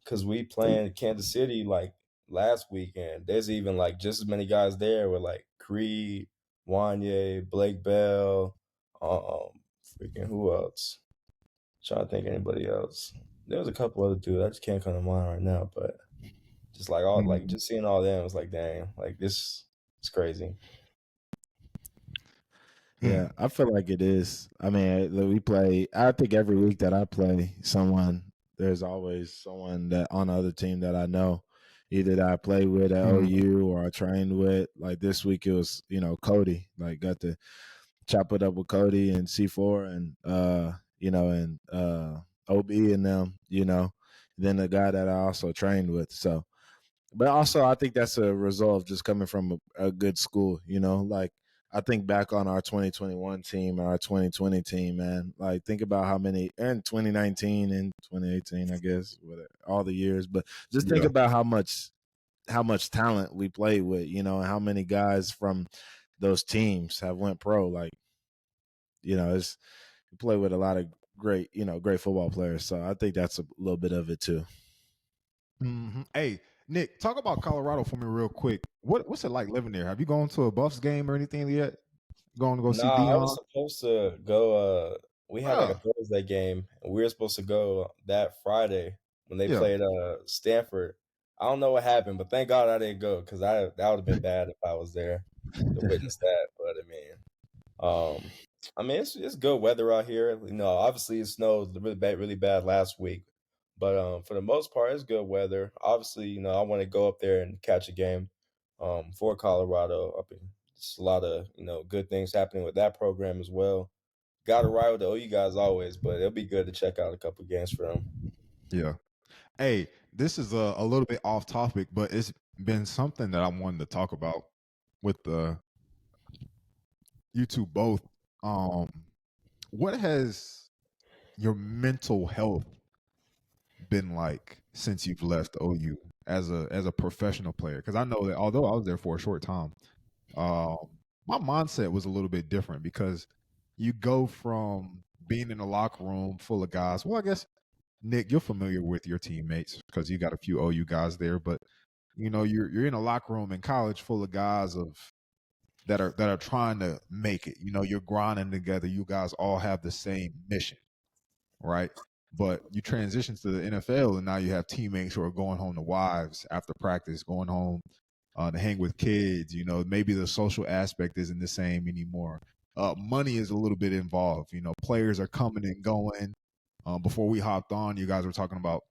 because we playing Kansas City like last weekend. There's even like just as many guys there with like Creed, Wanye, Blake Bell, freaking who else? Trying to think of anybody else. There was a couple other dudes. I just can't come to mind right now, but just like all like Mhm. just seeing all them was like, dang, like this is crazy. Yeah, I feel like it is. I mean, we play. I think every week that I play someone, there's always someone that on the other team that I know, either that I play with at Mhm. OU or I trained with. Like this week, it was Cody. Like got to chop it up with Cody and C4 and and OB and them. Then the guy that I also trained with. So, but also I think that's a result of just coming from a good school. Like I think back on our 2021 team and our 2020 team, man. Like think about how many, and 2019 and 2018, I guess, all the years. But just think Yeah. about how much talent we played with, and how many guys from those teams have went pro. Like, it's we play with a lot of great football players. So I think that's a little bit of it too. Hey, Nick, talk about Colorado for me real quick. What's it like living there? Have you gone to a Buffs game or anything yet? Going to go see Nah, I Dion? was supposed to go. We had like a Yeah, Thursday game, and we were supposed to go that Friday when they yeah. played Stanford. I don't know what happened, but thank God I didn't go because that would have been bad if I was there to witness that. But it's good weather out here. Obviously it snowed really bad last week, but for the most part, it's good weather. Obviously, I want to go up there and catch a game, for Colorado. It's a lot of good things happening with that program as well. Got to ride with the OU guys always, but it'll be good to check out a couple games for them. Yeah. Hey, this is a little bit off topic, but it's been something that I wanted to talk about with you two both. Um, what has your mental health been like since you've left OU as a professional player? Because I know that although I was there for a short time, um, my mindset was a little bit different because you go from being in a locker room full of guys. Well, I guess Nick, you're familiar with your teammates because you got a few OU guys there, but you're in a locker room in college full of guys that are trying to make it. You're grinding together. You guys all have the same mission, right? But you transition to the NFL, and now you have teammates who are going home to wives after practice, going home to hang with kids. Maybe the social aspect isn't the same anymore. Money is a little bit involved. Players are coming and going. Before we hopped on, you guys were talking about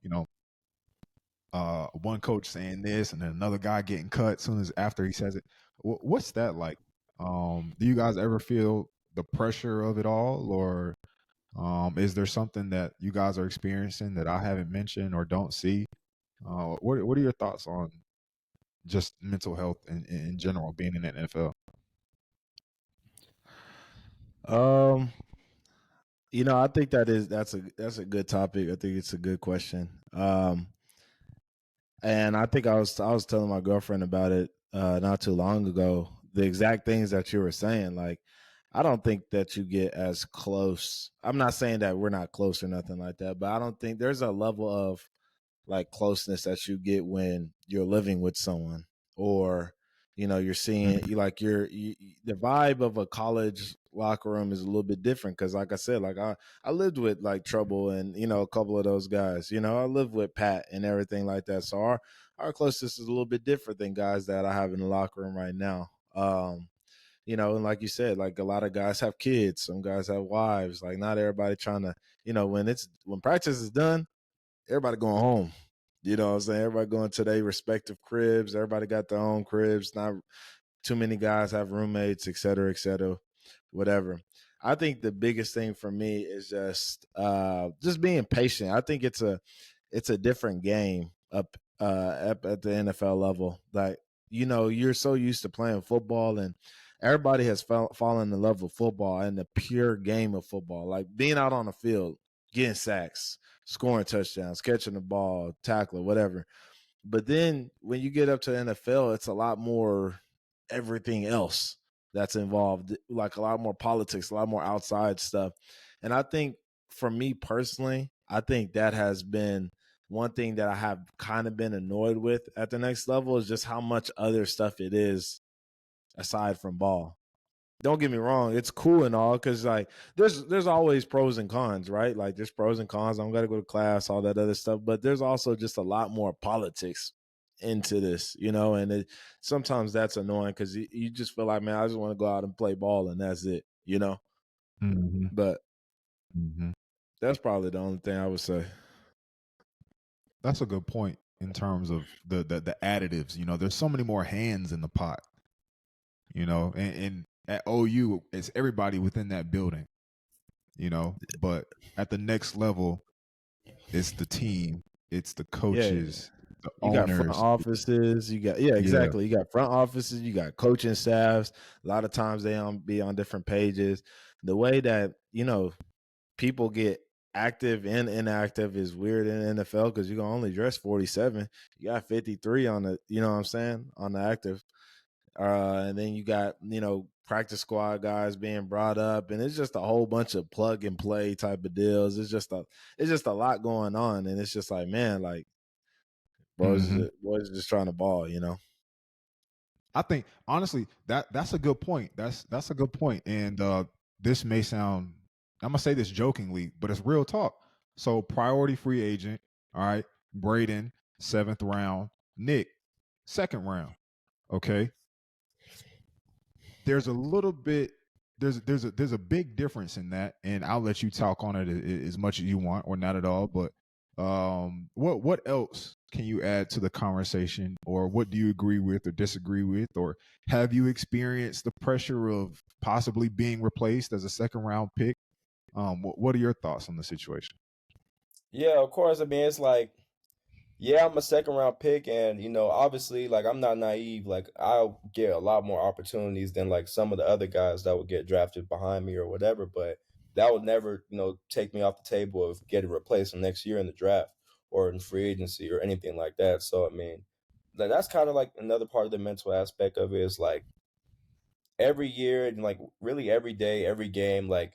one coach saying this and then another guy getting cut soon as after he says it. What's that like? Do you guys ever feel the pressure of it all, or is there something that you guys are experiencing that I haven't mentioned or don't see? What are your thoughts on just mental health in general, being in the NFL? Um, I think that's a good topic. I think it's a good question. And I think I was telling my girlfriend about it not too long ago. The exact things that you were saying, like I don't think that you get as close. I'm not saying that we're not close or nothing like that, but I don't think there's a level of like closeness that you get when you're living with someone, or you're seeing you like the vibe of a college locker room is a little bit different because like I said, like I lived with like Trouble and a couple of those guys. I lived with Pat and everything like that, so our closeness is a little bit different than guys that I have in the locker room right now. And like you said, like a lot of guys have kids, some guys have wives. Like not everybody trying to, when practice is done, everybody going home. You know what I'm saying? Everybody going to their respective cribs. Everybody got their own cribs. Not too many guys have roommates, et cetera, whatever. I think the biggest thing for me is just being patient. I think it's a different game up at the NFL level. Like, you're so used to playing football and everybody has fallen in love with football and the pure game of football. Like being out on the field, getting sacks, scoring touchdowns, catching the ball, tackling, whatever. But then when you get up to the NFL, it's a lot more everything else that's involved, like a lot more politics, a lot more outside stuff. And I think for me personally, I think that has been one thing that I have kind of been annoyed with at the next level is just how much other stuff it is aside from ball. don't get me wrong, it's cool and all because like there's always pros and cons, right? Like there's pros and cons. I don't got to go to class, all that other stuff, but there's also just a lot more politics into this, and sometimes that's annoying because you just feel like, man, I just want to go out and play ball and that's it, Mm-hmm. But Mm-hmm. that's probably the only thing I would say. That's a good point in terms of the additives. There's so many more hands in the pot. And at OU, it's everybody within that building. But at the next level, it's the team, it's the coaches, the You got front owners. offices. You got exactly. You got front offices. You got coaching staffs. A lot of times they be on different pages. The way that people get active and inactive is weird in the NFL because you can only dress 47. You got 53 on the. You know what I'm saying, on the active. And then you got practice squad guys being brought up, and it's just a whole bunch of plug and play type of deals. It's just a lot going on, and it's just like, man, like boys is just trying to ball, I think honestly that's a good point. That's a good point. And this may sound, I'm gonna say this jokingly, but it's real talk. So priority free agent, all right, Brayden, 7th round, Nik, 2nd round. Okay. There's a little bit there's a big difference in that, and I'll let you talk on it as much as you want or not at all. But what else can you add to the conversation, or what do you agree with or disagree with, or have you experienced the pressure of possibly being replaced as a 2nd round pick? What are your thoughts on the situation? Yeah, of course. I mean, it's like, yeah, I'm a 2nd round pick, and obviously, like, I'm not naive. Like, I'll get a lot more opportunities than like some of the other guys that would get drafted behind me or whatever. But that would never, take me off the table of getting replaced next year in the draft or in free agency or anything like that. So, I mean, that's kind of like another part of the mental aspect of it is like every year and like really every day, every game, like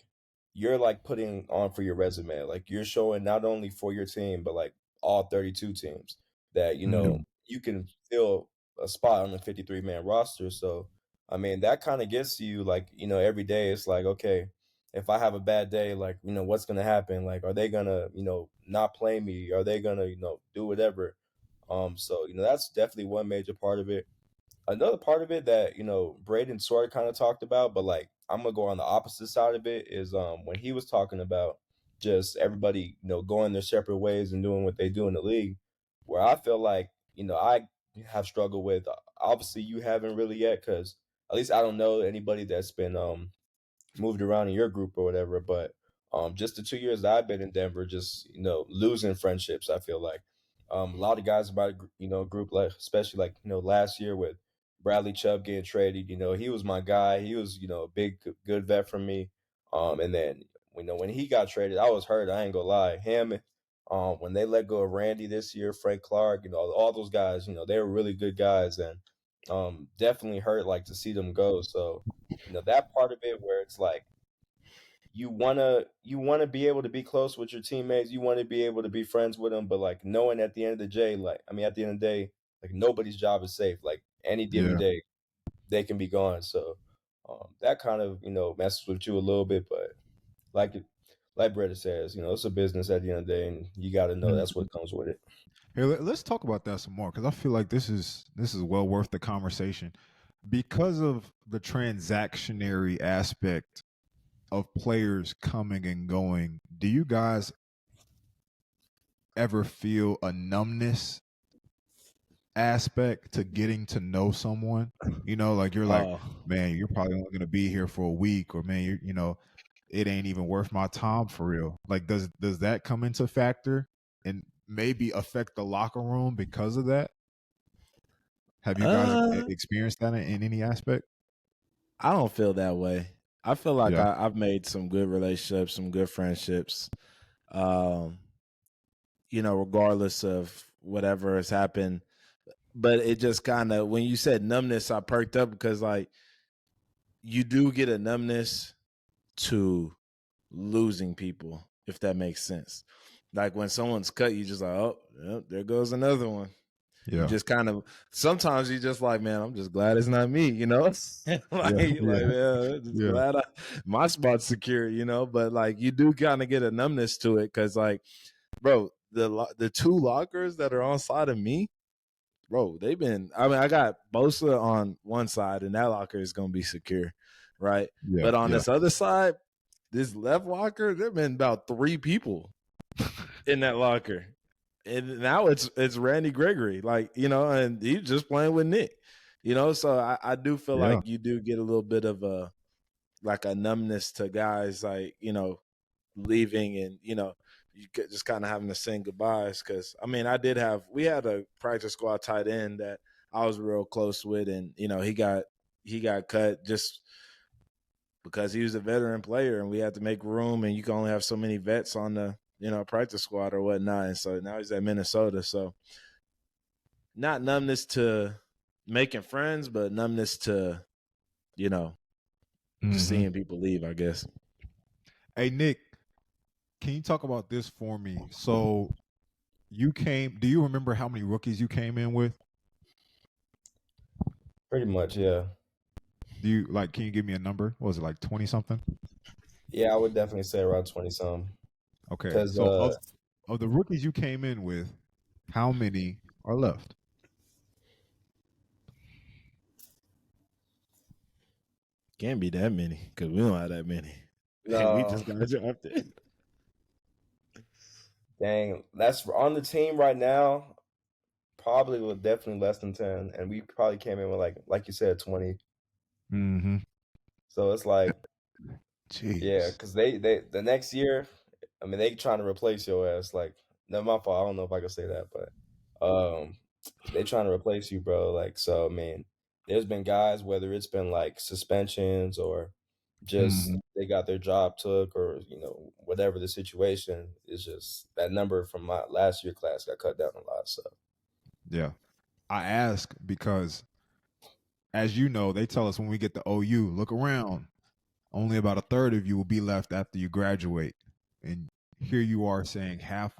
you're like putting on for your resume. Like you're showing not only for your team, but like all 32 teams that, Mhm. you can fill a spot on the 53-man roster. So, I mean, that kind of gets you like, every day it's like, okay, if I have a bad day, like, what's going to happen? Like, are they going to, not play me? Are they going to, do whatever? So, that's definitely one major part of it. Another part of it that, Braden sort of kind of talked about, but like I'm gonna go on the opposite side of it is when he was talking about just everybody, going their separate ways and doing what they do in the league, where I feel like, I have struggled with obviously you haven't really yet, because at least I don't know anybody that's been moved around in your group or whatever. But just the 2 years that I've been in Denver, just losing friendships. I feel like a lot of guys in my group, like especially like last year with Bradley Chubb getting traded. He was my guy. He was a big good vet for me. And then when he got traded, I was hurt. I ain't gonna lie. Him. When they let go of Randy this year, Frank Clark, all those guys, they were really good guys, and definitely hurt like to see them go. So that part of it where it's like you wanna be able to be close with your teammates, you want to be able to be friends with them, but like knowing at the end of the day, like I mean at the end of the day, like nobody's job is safe. Like any given Yeah. day, they can be gone. So that kind of messes with you a little bit, but like like Bretta says, it's a business at the end of the day, and you got to know that's what comes with it. Here, let's talk about that some more because I feel like this is well worth the conversation because of the transactionary aspect of players coming and going. Do you guys ever feel a numbness aspect to getting to know someone? Like you're like, Oh, man, you're probably only going to be here for a week, or man, it ain't even worth my time for real. Like, does that come into factor and maybe affect the locker room because of that? Have you guys uh, experienced that in any aspect? I don't feel that way. I feel like Yeah. I've made some good relationships, some good friendships. Um, regardless of whatever has happened. But it just kind of, when you said numbness, I perked up because like you do get a numbness to losing people, if that makes sense. Like when someone's cut, you just like, oh, yep, there goes another one. You just kind of sometimes you just like, man, I'm just glad it's not me, man, just glad my spot's secure, but like you do kind of get a numbness to it because like, bro, the two lockers that are on side of me, bro, I got Bosa on one side and that locker is gonna be secure, right? But on this other side, this left locker, there have been about 3 people in that locker. And now it's Randy Gregory, like, and he's just playing with Nick, so I do feel like you do get a little bit of a numbness to guys like, leaving and, you just kind of having to say goodbyes. Cause I mean, we had a practice squad tight end that I was real close with and, he got cut just because he was a veteran player and we had to make room and you can only have so many vets on the, practice squad or whatnot. And so now he's at Minnesota. So not numbness to making friends, but numbness to, just seeing people leave, I guess. Hey, Nick, can you talk about this for me? So do you remember how many rookies you came in with? Pretty much, yeah. Can you give me a number? What was it, like 20 something? Yeah, I would definitely say around 20 something. Okay. So of the rookies you came in with, how many are left? Can't be that many because we don't have that many. No. We just got drafted. Dang, that's on the team right now. Probably with definitely less than 10, and we probably came in with like you said 20. Mm-hmm. So it's like, jeez. Yeah, because they the next year, I mean, they trying to replace your ass. Like, not my fault. I don't know if I can say that, but they trying to replace you, bro. Like, so I mean, there's been guys, whether it's been like suspensions or just they got their job took or whatever the situation is, just that number from my last year class got cut down a lot. So yeah, I ask because, as you know, they tell us when we get to OU, look around. Only about a third of you will be left after you graduate, and here you are saying half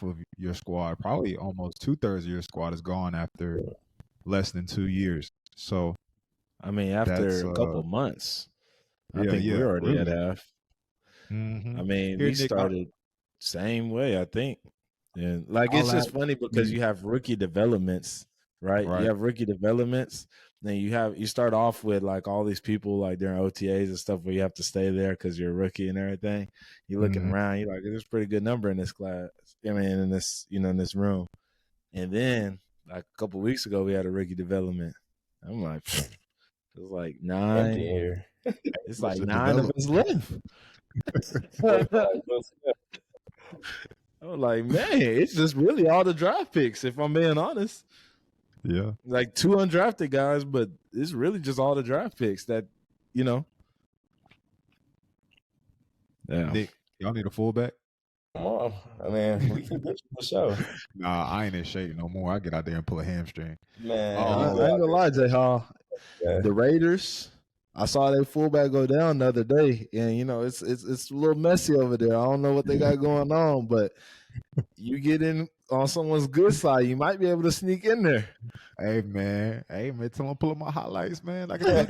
of your squad, probably almost 2/3 of your squad, is gone after less than 2 years. So, I mean, after a couple months, I think we're already at half. Mm-hmm. I mean, we started same way, I think. And it's just funny because you have rookie developments, right? You have rookie developments. Then you start off with like all these people like during OTAs and stuff where you have to stay there because you're a rookie and everything. You're looking around, you're like, there's a pretty good number in this class. I mean, in this, in this room. And then like a couple weeks ago, we had a rookie development. I'm like, it's like 9. empty here. It's like 9 of us left. I was like, man, it's just really all the draft picks, if I'm being honest. Yeah. Like 2 undrafted guys, but it's really just all the draft picks that, Yeah. Nick, y'all need a fullback? Come on. I mean, we can get you for sure. Nah, I ain't in shape no more. I get out there and pull a hamstring. Man, I ain't gonna lie, J Hall. Yeah. The Raiders, I saw their fullback go down the other day, and it's a little messy over there. I don't know what they got going on, but you get in on someone's good side, you might be able to sneak in there. Hey man, tell them pull up my highlights, man. I can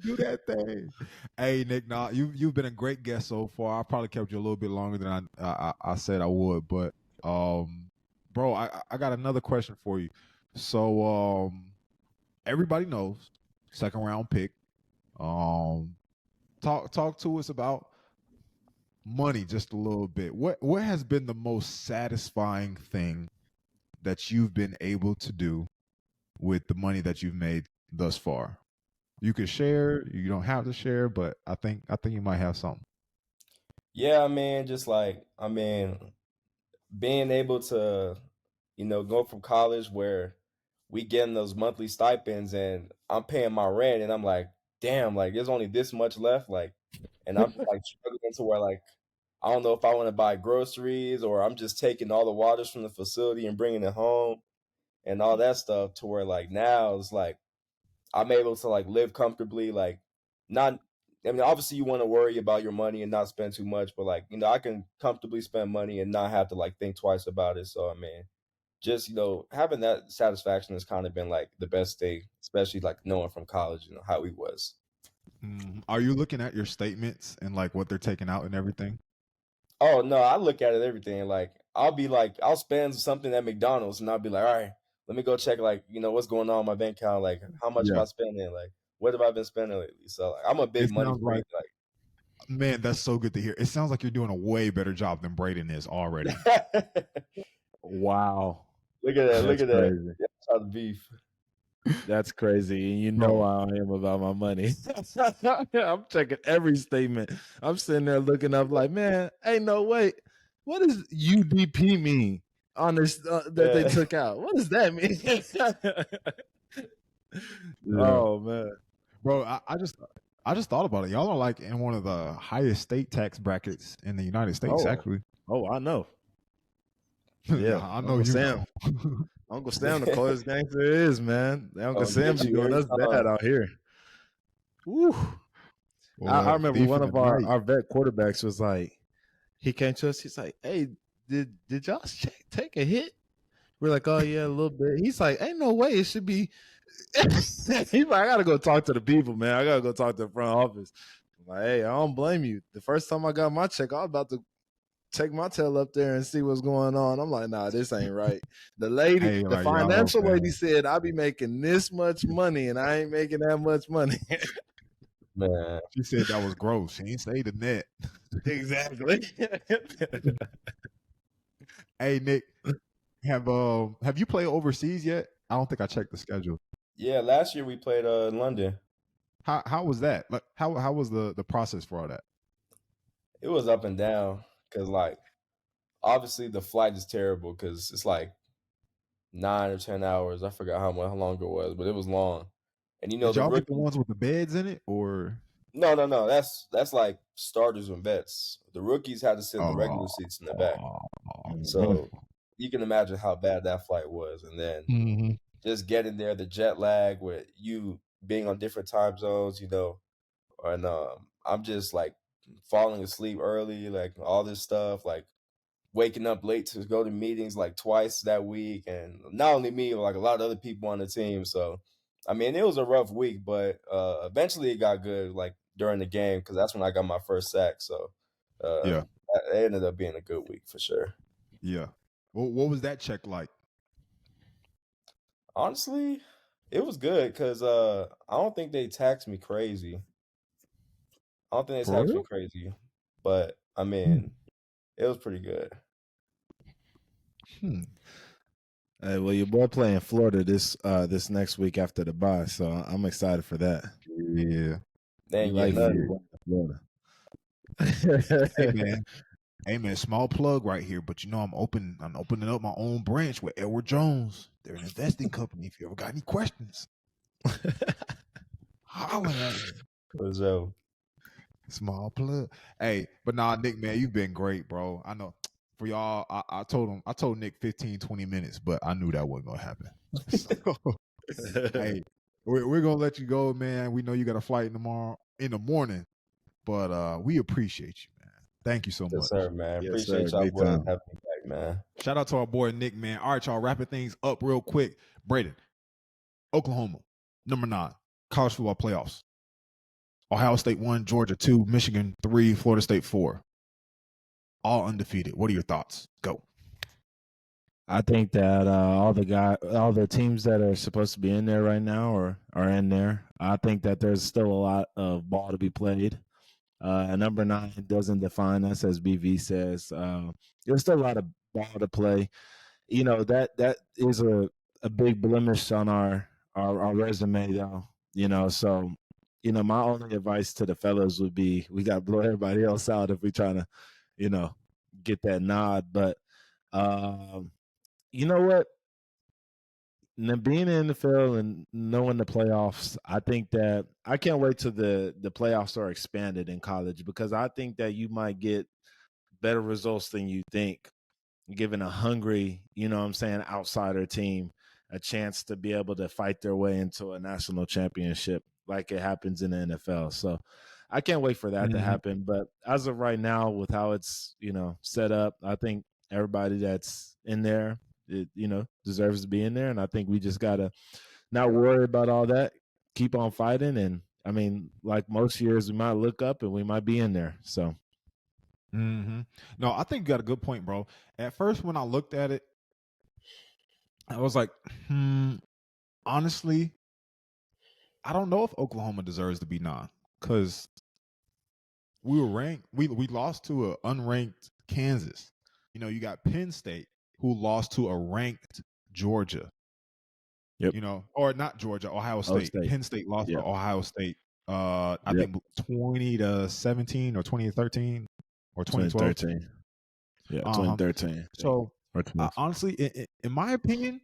do that thing. Hey Nick, you've been a great guest so far. I probably kept you a little bit longer than I said I would, but bro, I got another question for you. So everybody knows second round pick. Talk to us about money just a little bit. What has been the most satisfying thing that you've been able to do with the money that you've made thus far? You can share, you don't have to share, but I think you might have something. Yeah, being able to, go from college where we getting those monthly stipends and I'm paying my rent and I'm like, damn, like there's only this much left, like, and I'm like struggling to where like I don't know if I want to buy groceries or I'm just taking all the waters from the facility and bringing it home and all that stuff to where like now it's like I'm able to like live comfortably, like not. I mean, obviously you want to worry about your money and not spend too much, but like I can comfortably spend money and not have to like think twice about it. So I mean, just, having that satisfaction has kind of been like the best thing, especially like knowing from college, how he was. Are you looking at your statements and like what they're taking out and everything? Oh no, I look at it everything. Like I'll spend something at McDonald's and I'll be like, all right, let me go check like, what's going on in my bank account, like how much am Yeah. I spending? Like what have I been spending lately? So like, I'm a big It money sounds freak. man, that's so good to hear. It sounds like you're doing a way better job than Brayden is already. Wow. Look at that. That's Look at that. crazy. Yeah, that's how the beef. That's crazy. And you Bro. know how I am about my money. I'm checking every statement. I'm sitting there looking up like, man, ain't no way. What does UDP mean on this that they took out? What does that mean? Oh man, Bro, I just thought about it. Y'all are like in one of the highest state tax brackets in the United States, actually. Oh, I know. Yeah, I know Uncle you Sam. know. Uncle Sam, the coldest gangster there is, man. Uncle Sam Get be you doing every us bad time. out here. Woo. I remember Thief one in of the night. our vet quarterbacks was like, he came to us. He's like, "Hey, did y'all take a hit?" We're like, "Oh yeah, a little bit." He's like, "Ain't no way it should be." He's like, "I gotta go talk to the people, man. I gotta go talk to the front office." I'm like, "Hey, I don't blame you. The first time I got my check, I was about to take my tail up there and see what's going on." I'm like, "Nah, this ain't right." The lady, Hey, the like, financial y'all, lady man. said, "I be making this much money, and I ain't making that much money." Man. She said that was gross. She ain't say the net. Exactly. Hey, Nick, have you played overseas yet? I don't think I checked the schedule. Yeah, last year we played in London. How was that? Like, how was the process for all that? It was up and down because like obviously the flight is terrible because it's like 9 or 10 hours. I forgot how long it was, but it was long. And Did the y'all get the rookie. ones with the beds in it, or? No. That's like starters and vets. The rookies had to sit in the regular seats in the back. So you can imagine how bad that flight was. And then just getting there, the jet lag with you being on different time zones, and I'm just like falling asleep early, like all this stuff, like waking up late to go to meetings like twice that week, and not only me, but like a lot of other people on the team. So, I mean, it was a rough week, but eventually it got good, like during the game, because that's when I got my first sack. So, Yeah, it ended up being a good week for sure. yeah. What was that check like? Honestly, it was good because I don't think they taxed me crazy. I don't think they For taxed me real? crazy, but I mean, it was pretty good. Hey, well, your boy playing Florida this next week after the bye, so I'm excited for that. Yeah. They We ain't like getting Florida. Hey man. Hey man, small plug right here, but I'm opening up my own branch with Edward Jones. They're an investing company. If you ever got any questions, holler at me. nothing. Small plug. Hey, but nah, Nick, man, you've been great, bro. I know for y'all, I told Nick 15, 20 minutes, but I knew that wasn't gonna happen. So, hey, we're gonna let you go, man. We know you got a flight tomorrow in the morning, but we appreciate you, man. Thank you so Yes, much. sir, man. Yes, sir. Appreciate y'all Big boys time. having me back, man. Shout out to our boy Nick, man. All right, y'all, wrapping things up real quick. Brayden, Oklahoma, number 9, college football playoffs. Ohio State 1, Georgia 2, Michigan 3, Florida State 4. All undefeated. What are your thoughts? Go. I think that all the teams that are supposed to be in there right now are in there. I think that there's still a lot of ball to be played. Number 9 doesn't define us, as BV says. There's still a lot of ball to play. That is a big blemish on our resume, though. So my only advice to the fellas would be we got to blow everybody else out if we trying to, get that nod. But you know what? Now, being in the NFL and knowing the playoffs, I think that I can't wait till the playoffs are expanded in college, because I think that you might get better results than you think, giving a hungry, outsider team a chance to be able to fight their way into a national championship like it happens in the NFL. So I can't wait for that to happen. But as of right now, with how it's, set up, I think everybody that's in there it deserves to be in there. And I think we just gotta not worry about all that, keep on fighting. And I mean, like most years, we might look up and we might be in there. So. No, I think you got a good point, bro. At first, when I looked at it, I was like, honestly, I don't know if Oklahoma deserves to be 9 because we were ranked. We lost to an unranked Kansas. You got Penn State who lost to a ranked Georgia. Yep. Or not Georgia, Ohio State. Penn State lost to Ohio State. I think 20-17 or 2013 or 2012. 2013. Yeah, 2013. So honestly, in my opinion,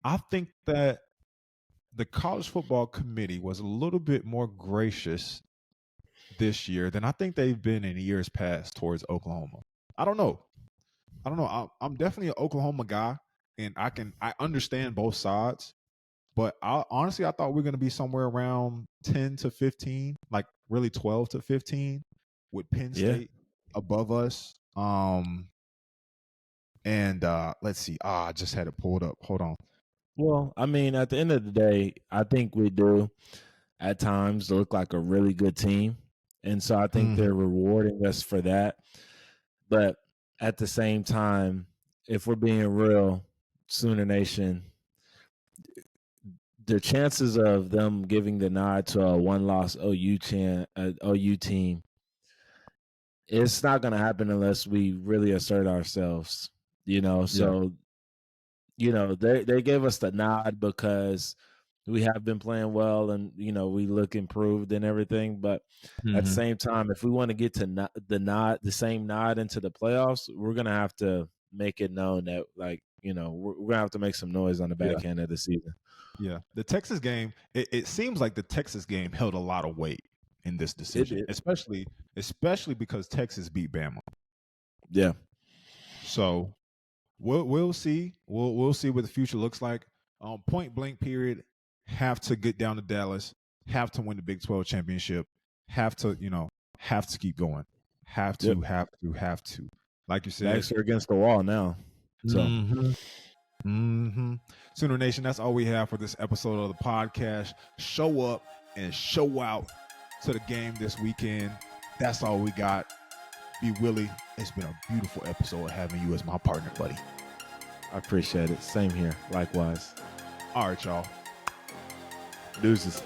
I think that the college football committee was a little bit more gracious this year than I think they've been in years past towards Oklahoma. I don't know. I'm definitely an Oklahoma guy, and I understand both sides. But honestly, I thought we were going to be somewhere around 10 to 15, like really 12 to 15, with Penn State above us. And let's see. I just had it pulled up. Hold on. Well, I mean, at the end of the day, I think we do at times look like a really good team. And so I think they're rewarding us for that. But at the same time, if we're being real, Sooner Nation, the chances of them giving the nod to a one-loss OU team, it's not going to happen unless we really assert ourselves, So, they gave us the nod because we have been playing well and, we look improved and everything. But at the same time, if we want to get to the same nod into the playoffs, we're going to have to make it known that, like, we're going to have to make some noise on the back end of the season. Yeah. The Texas game, it seems like the Texas game held a lot of weight in this decision, especially because Texas beat Bama. Yeah. So we'll see. We'll see what the future looks like. Point blank period, have to get down to Dallas, have to win the Big 12 championship, have to keep going. Have to. Like you said. Backs are against the wall now. So Sooner Nation, that's all we have for this episode of the podcast. Show up and show out to the game this weekend. That's all we got. B. Willie, it's been a beautiful episode having you as my partner, buddy. I appreciate it. Same here. Likewise. All right, y'all. Deuces.